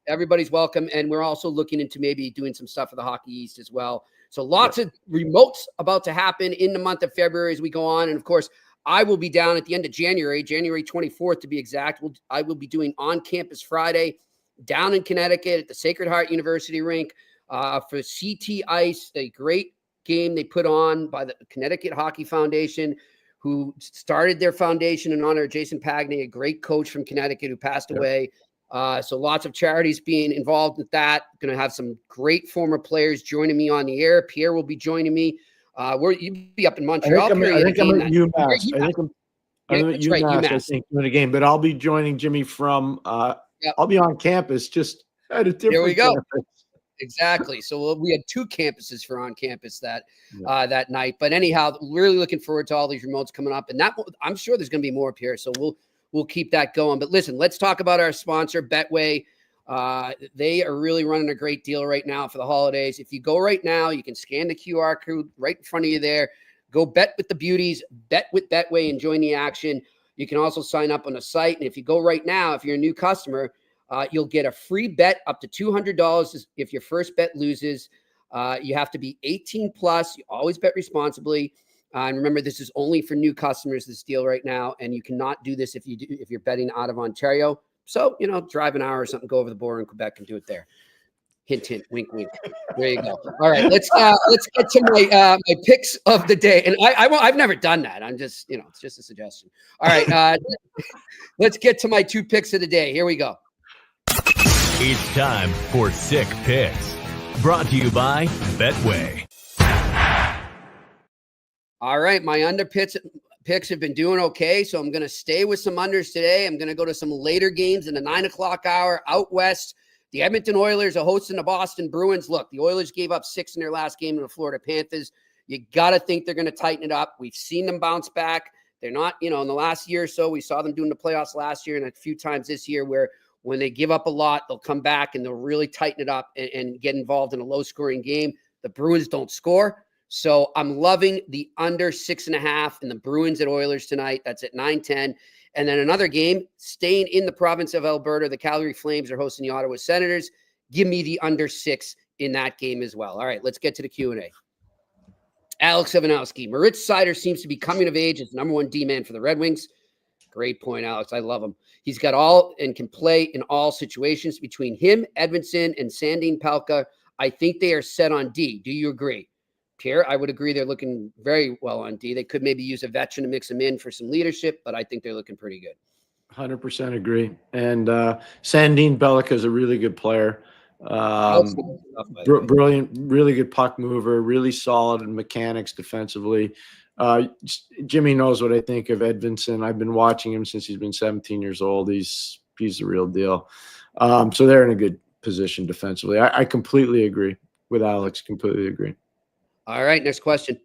Everybody's welcome. And we're also looking into maybe doing some stuff for the Hockey East as well. So lots of remotes about to happen in the month of February as we go on. And, of course, I will be down at the end of January 24th to be exact. I will be doing On-Campus Friday down in Connecticut at the Sacred Heart University rink for CT Ice, a great game they put on by the Connecticut Hockey Foundation, who started their foundation in honor of Jason Pagney, a great coach from Connecticut who passed away. So lots of charities being involved with that. Going to have some great former players joining me on the air. Pierre will be joining me. You'll be up in Montreal. I think I'm at UMass. I'm at UMass, I think, doing a game. But I'll be joining Jimmy from I'll be on campus, just at a different There we go. campus. Exactly. So we had 2 campuses for on campus that night. But anyhow, really looking forward to all these remotes coming up, and I'm sure there's going to be more up here. So we'll keep that going. But listen, let's talk about our sponsor, Betway. They are really running a great deal right now for the holidays. If you go right now, you can scan the QR code right in front of you there. Go bet with the beauties, bet with Betway, and join the action. You can also sign up on the site. And if you go right now, if you're a new customer, you'll get a free bet up to $200 if your first bet loses. You have to be 18 plus. You always bet responsibly. And remember, this is only for new customers, this deal right now. And you cannot do this if you're betting out of Ontario. So, drive an hour or something, go over the border in Quebec and do it there. Hint, hint, wink, wink. There you go. All right, let's get to my picks of the day. And I've never done that. I'm just, it's just a suggestion. All right, let's get to my 2 picks of the day. Here we go. It's time for Sick Picks, brought to you by Betway. All right, my under picks have been doing okay, so I'm going to stay with some unders today. I'm going to go to some later games in the 9 o'clock hour out west. The Edmonton Oilers are hosting the Boston Bruins. Look, the Oilers gave up 6 in their last game to the Florida Panthers. You got to think they're going to tighten it up. We've seen them bounce back. They're not, in the last year or so, we saw them doing the playoffs last year and a few times this year where when they give up a lot, they'll come back and they'll really tighten it up and get involved in a low-scoring game. The Bruins don't score. So I'm loving the under 6.5 in the Bruins at Oilers tonight. That's at 9:10. And then another game, staying in the province of Alberta, the Calgary Flames are hosting the Ottawa Senators. Give me the under 6 in that game as well. All right, let's get to the Q&A. Alex Ivanowski. Moritz Seider seems to be coming of age as the number 1 D-man for the Red Wings. Great point, Alex. I love him. He's got all and can play in all situations. Between him, Edvinsson, and Sandin Pelka, I think they are set on D. Do you agree? Pierre, I would agree they're looking very well on D. They could maybe use a veteran to mix them in for some leadership, but I think they're looking pretty good. 100% agree. And Sandin Pelka is a really good player. Brilliant, really good puck mover, really solid in mechanics defensively. Jimmy knows what I think of Edvinsson. I've been watching him since he's been 17 years old. He's the real deal. So they're in a good position defensively. I completely agree with Alex. Completely agree. All right, next question.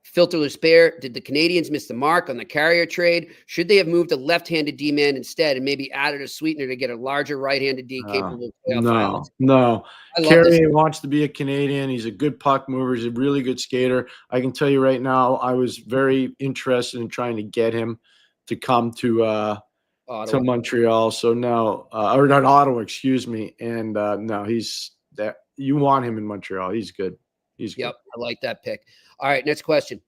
Filterless Bear, did the Canadians miss the mark on the Carrier trade? Should they have moved a left-handed D-man instead and maybe added a sweetener to get a larger right-handed D capable of playoff violence? No. I love this. Carrier wants to be a Canadian. He's a good puck mover. He's a really good skater. I can tell you right now, I was very interested in trying to get him to come to Montreal. So no, or not Ottawa, excuse me. And no, he's that. You want him in Montreal. He's good. He's good. Yep, I like that pick. All right, next question.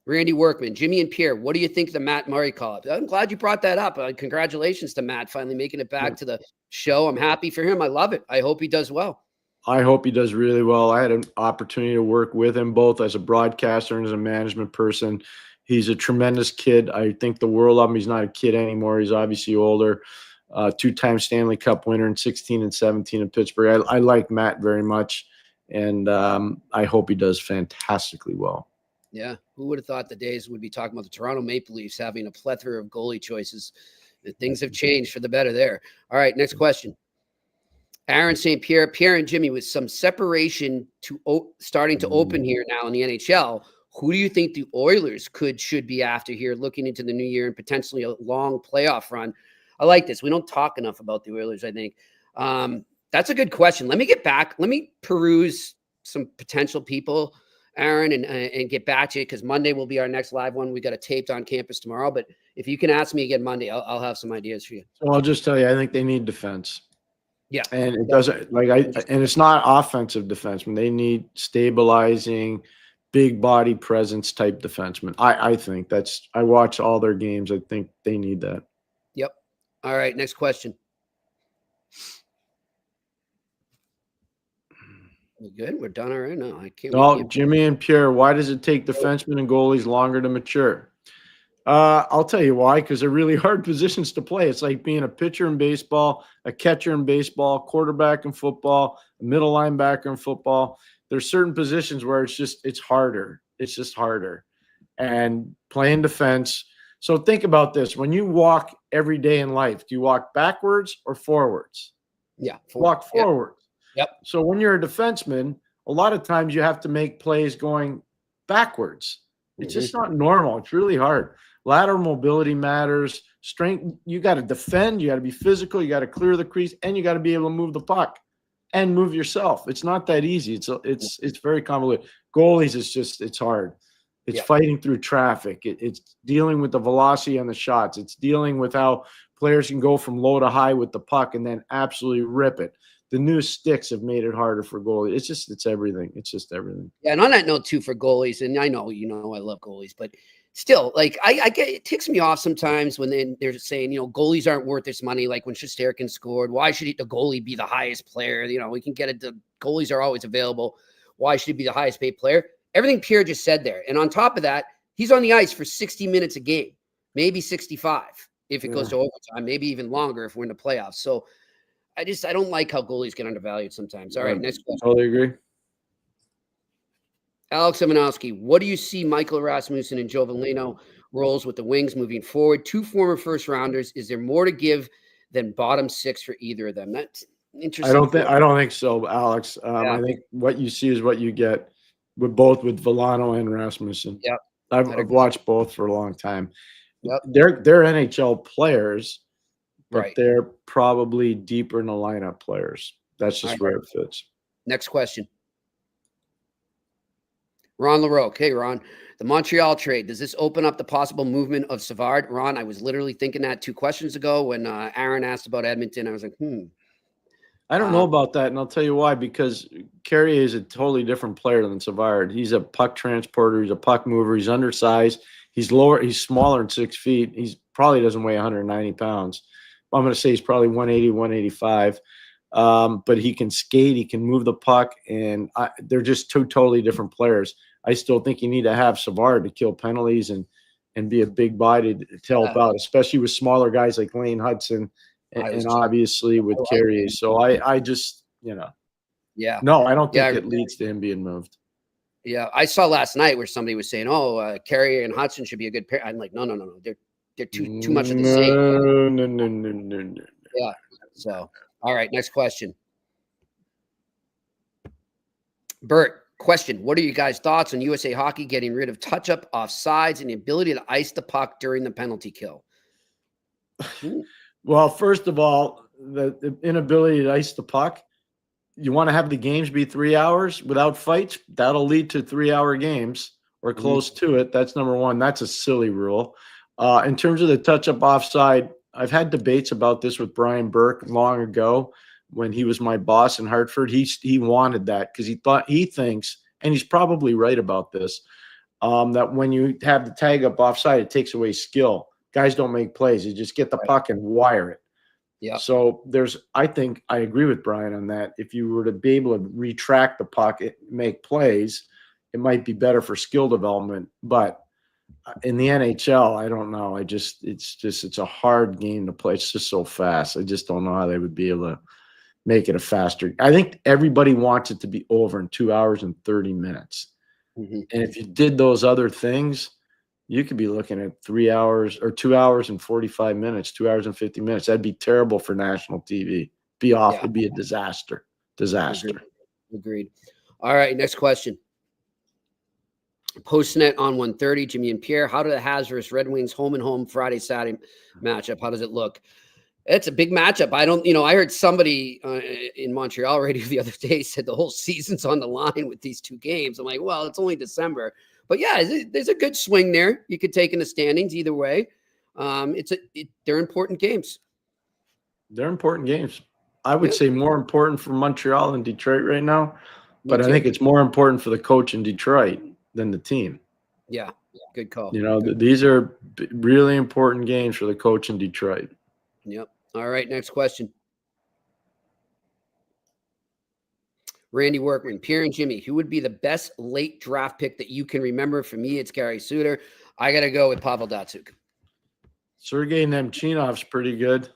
Randy Workman, Jimmy and Pierre, what do you think of the Matt Murray call-up? I'm glad you brought that up. Congratulations to Matt finally making it back to the show. I'm happy for him. I love it. I hope he does well. I hope he does really well. I had an opportunity to work with him both as a broadcaster and as a management person. He's a tremendous kid. I think the world of him. He's not a kid anymore. He's obviously older. Two-time Stanley Cup winner in 16 and 17 in Pittsburgh. I like Matt very much, and I hope he does fantastically well. Yeah, who would have thought the days would be talking about the Toronto Maple Leafs having a plethora of goalie choices? Things have changed for the better there. All right, next question. Aaron St. Pierre, Pierre and Jimmy, with some separation starting to open here now in the NHL, who do you think the Oilers should be after here looking into the new year and potentially a long playoff run? I like this. We don't talk enough about the Oilers, I think. That's a good question. Let me get back. Let me peruse some potential people, Aaron, and get back to you, because Monday will be our next live one. We got it taped on campus tomorrow. But if you can ask me again Monday, I'll have some ideas for you. So I'll just tell you, I think they need defense. Yeah. And it doesn't and it's not offensive defensemen. They need stabilizing, big body presence type defensemen. I think I watch all their games. I think they need that. Yep. All right. Next question. We good? We're done already? No, I can't. No, Jimmy and Pierre, why does it take defensemen and goalies longer to mature? I'll tell you why, because they're really hard positions to play. It's like being a pitcher in baseball, a catcher in baseball, quarterback in football, a middle linebacker in football. There's certain positions where it's harder. It's just harder. And playing defense. So think about this. When you walk every day in life, do you walk backwards or forwards? Yeah. Walk forward. Yep. So when you're a defenseman, a lot of times you have to make plays going backwards. It's just not normal. It's really hard. Lateral mobility matters. Strength. You got to defend. You got to be physical. You got to clear the crease, and you got to be able to move the puck and move yourself. It's not that easy. It's very convoluted. Goalies, it's hard. It's fighting through traffic. It's dealing with the velocity on the shots. It's dealing with how players can go from low to high with the puck and then absolutely rip it. The new sticks have made it harder for goalies. It's everything. It's just everything. Yeah, and on that note too, for goalies, and I know I love goalies, but still, like I get it ticks me off sometimes when they're saying goalies aren't worth this money. Like when Shesterkin scored, why should the goalie be the highest player? We can get it. The goalies are always available. Why should he be the highest paid player? Everything Pierre just said there, and on top of that, he's on the ice for 60 minutes a game, maybe 65 if it goes to overtime, maybe even longer if we're in the playoffs. So. I don't like how goalies get undervalued sometimes. All right, next question. Totally agree. Alex Semanowski, what do you see Michael Rasmussen and Joe Veleno roles with the Wings moving forward? 2 former first rounders. Is there more to give than bottom 6 for either of them? That's interesting. I don't think so, Alex. I think what you see is what you get with Veleno and Rasmussen. Yep. I've watched both for a long time. Yep. They're NHL players. But they're probably deeper in the lineup players. That's just where it fits. Next question. Ron LaRoque. Hey, Ron. The Montreal trade, does this open up the possible movement of Savard? Ron, I was literally thinking that 2 questions ago when Aaron asked about Edmonton. I was like, I don't know about that, and I'll tell you why. Because Carrier is a totally different player than Savard. He's a puck transporter. He's a puck mover. He's undersized. He's lower. He's smaller than 6 feet. He probably doesn't weigh 190 pounds. I'm going to say he's probably 180, 185. But he can skate. He can move the puck. And they're just 2 totally different players. I still think you need to have Savard to kill penalties and be a big body to help out, especially with smaller guys like Lane Hudson and obviously with Carrier. So I just, Yeah. No, I don't think it leads to him being moved. Yeah. I saw last night where somebody was saying, Carrier and Hudson should be a good pair. I'm like, no. They're too much of the same. No. Yeah. So, all right. Next question. Bert, Question: what are you guys' thoughts on USA Hockey getting rid of touch-up, offsides, and the ability to ice the puck during the penalty kill? Well, first of all, the inability to ice the puck. You want to have the games be 3 hours without fights? That'll lead to 3-hour games or close to it. That's number one. That's a silly rule. In terms of the touch-up offside, I've had debates about this with Brian Burke long ago when he was my boss in Hartford. He wanted that because he thinks, and he's probably right about this, that when you have the tag up offside, it takes away skill. Guys don't make plays. You just get the puck and wire it. Yeah. So I think I agree with Brian on that. If you were to be able to retract the puck, make plays, it might be better for skill development. But in the NHL, I don't know. It's a hard game to play. It's just so fast. I just don't know how they would be able to make it a faster. I think everybody wants it to be over in 2 hours and 30 minutes. And if you did those other things, you could be looking at 3 hours or 2 hours and 45 minutes, 2 hours and 50 minutes. That'd be terrible for national TV. It'd be a disaster. Agreed. All right, next question. Postnet on 1:30, Jimmy and Pierre. How do the Hazardous Red Wings home and home Friday, Saturday matchup? How does it look? It's a big matchup. I heard somebody in Montreal radio the other day said the whole season's on the line with these two games. I'm like, well, it's only December. But yeah, there's a good swing there. You could take in the standings either way. They're important games. They're important games. I would say more important for Montreal than Detroit right now. But I think it's more important for the coach in Detroit than the team. Yeah, good call. These are really important games for the coach in Detroit. Yep. All right, next question. Randy Workman, Pierre and Jimmy, who would be the best late draft pick that you can remember? For me, it's Gary Sutter. I got to go with Pavel Datsyuk. Sergei Nemchinov's pretty good.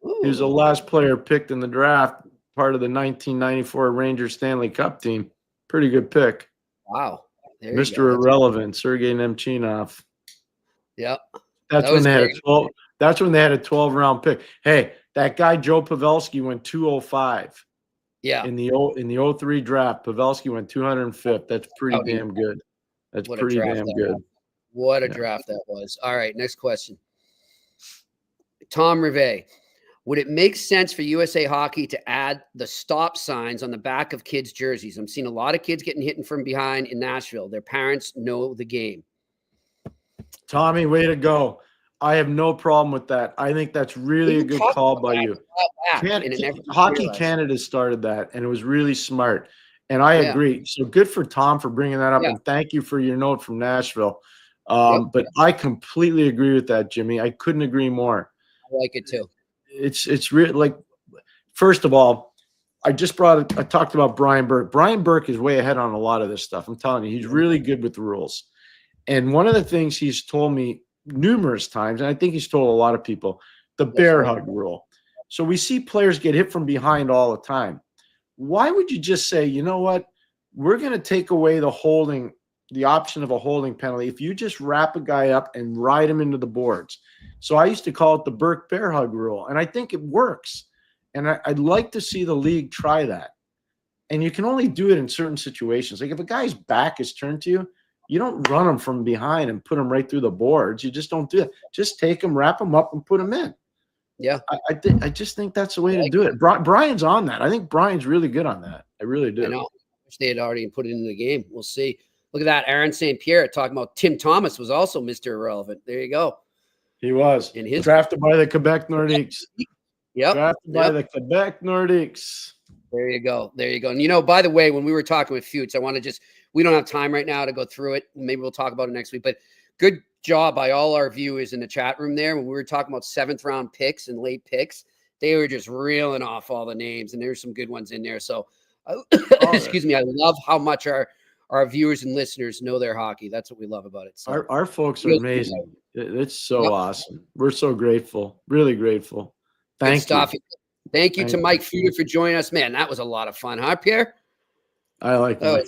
Ooh. He was the last player picked in the draft, part of the 1994 Rangers Stanley Cup team. Pretty good pick. Wow. Mr. Irrelevant, Sergei Nemchinov. Yep. That's when they had a 12-round pick. Hey, that guy Joe Pavelski went 205. Yeah. In the 03 draft, Pavelski went 205th. That's pretty damn good. That's pretty damn good. What a draft that was. All right, next question. Tom Rivet. Would it make sense for USA Hockey to add the stop signs on the back of kids' jerseys? I'm seeing a lot of kids getting hit from behind in Nashville. Their parents know the game. Tommy, way to go. I have no problem with that. I think that's really a good call by you. Hockey Canada started that, and it was really smart. And I agree. So good for Tom for bringing that up, and thank you for your note from Nashville. But I completely agree with that, Jimmy. I couldn't agree more. I like it too. It's really like, first of all, I talked about Brian Burke. Brian Burke is way ahead on a lot of this stuff. I'm telling you, he's really good with the rules. And one of the things he's told me numerous times, and I think he's told a lot of people, the bear hug rule. So we see players get hit from behind all the time. Why would you just say, you know what, we're going to take away the option of a holding penalty if you just wrap a guy up and ride him into the boards? So I used to call it the Burke bear hug rule, and I think it works. And I'd like to see the league try that. And you can only do it in certain situations. Like if a guy's back is turned to you, you don't run him from behind and put him right through the boards. You just don't do it. Just take him, wrap him up, and put him in. Yeah. I just think that's the way to do it. Brian's on that. I think Brian's really good on that. I really do. I know. Wish they had already put it into the game. We'll see. Look at that. Aaron St. Pierre talking about Tim Thomas was also Mr. Irrelevant. There you go. He was. Drafted by the Quebec Nordiques. Yep. Drafted by the Quebec Nordiques. There you go. And, by the way, when we were talking with Fuchs, we don't have time right now to go through it. Maybe we'll talk about it next week. But good job by all our viewers in the chat room there. When we were talking about 7th round picks and late picks, they were just reeling off all the names, and there's some good ones in there. So, excuse me, I love how much our viewers and listeners know their hockey. That's what we love about it. So, our folks are amazing. It's so awesome. We're so grateful. Really grateful. Thank you. Thank you to Mike Futa for joining us. Man, that was a lot of fun, huh, Pierre? I like that.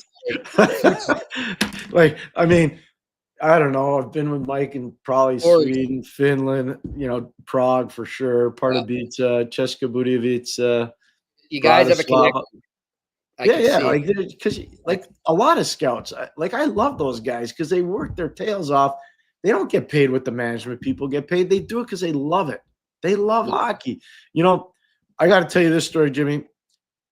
I don't know. I've been with Mike in probably Sweden, Finland, Prague for sure. Pardubice, Česká Budějovice. You guys have a connection. Yeah. Like, because like a lot of scouts, I love those guys because they work their tails off. They don't get paid what the management people get paid. They do it because they love it. They love hockey. You know, I got to tell you this story, Jimmy.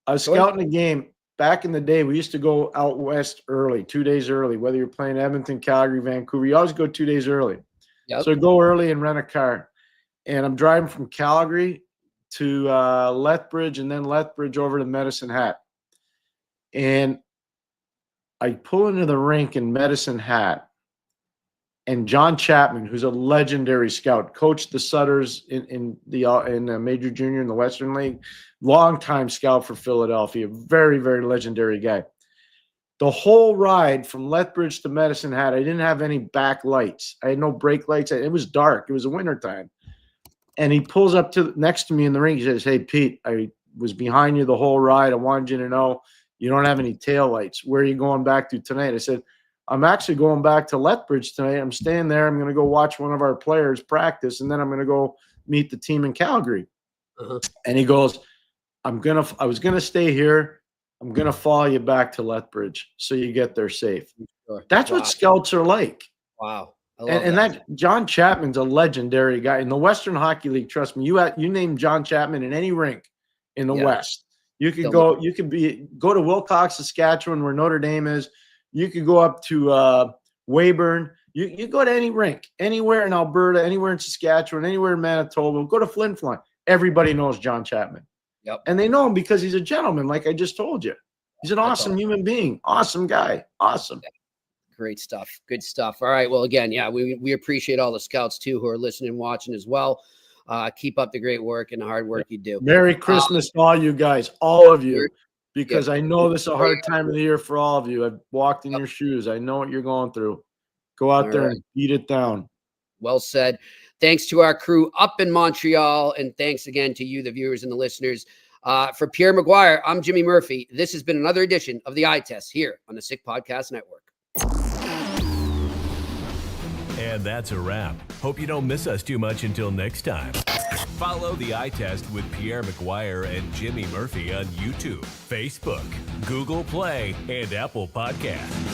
I was scouting a game back in the day. We used to go out west early, 2 days early, whether you're playing Edmonton, Calgary, Vancouver. You always go 2 days early. Yep. So I go early and rent a car. And I'm driving from Calgary to Lethbridge and then Lethbridge over to Medicine Hat. And I pull into the rink in Medicine Hat. And John Chapman, who's a legendary scout, coached the Sutters in Major Junior in the Western League, longtime scout for Philadelphia, very, very legendary guy. The whole ride from Lethbridge to Medicine Hat, I didn't have any back lights. I had no brake lights. It was dark. It was a wintertime. And he pulls up next to me in the ring. He says, "Hey, Pete, I was behind you the whole ride. I wanted you to know you don't have any tail lights. Where are you going back to tonight?" I said, "I'm actually going back to Lethbridge tonight. I'm staying there. I'm going to go watch one of our players practice, and then I'm going to go meet the team in Calgary." And he goes, I was going to stay here. I'm going to follow you back to Lethbridge so you get there safe." That's what scouts are like. Wow. And that John Chapman's a legendary guy in the Western Hockey League. Trust me, you name John Chapman in any rink in the West. You could go. You could go to Wilcox, Saskatchewan, where Notre Dame is. You could go up to Weyburn. You go to any rink, anywhere in Alberta, anywhere in Saskatchewan, anywhere in Manitoba. Go to Flin Flon. Everybody knows John Chapman. Yep. And they know him because he's a gentleman, like I just told you. He's an awesome human being. Awesome guy. Awesome. Great stuff. Good stuff. All right. Well, again, we appreciate all the scouts too who are listening and watching as well. Keep up the great work and the hard work you do. Merry Christmas to all you guys, all of you, because I know this is a hard time of the year for all of you. I've walked in your shoes. I know what you're going through. Go out there and beat it down. Well said. Thanks to our crew up in Montreal, and thanks again to you, the viewers and the listeners. For Pierre McGuire, I'm Jimmy Murphy. This has been another edition of the Eye Test here on the Sick Podcast Network. And that's a wrap. Hope you don't miss us too much until next time. Follow the Eye Test with Pierre McGuire and Jimmy Murphy on YouTube, Facebook, Google Play, and Apple Podcasts.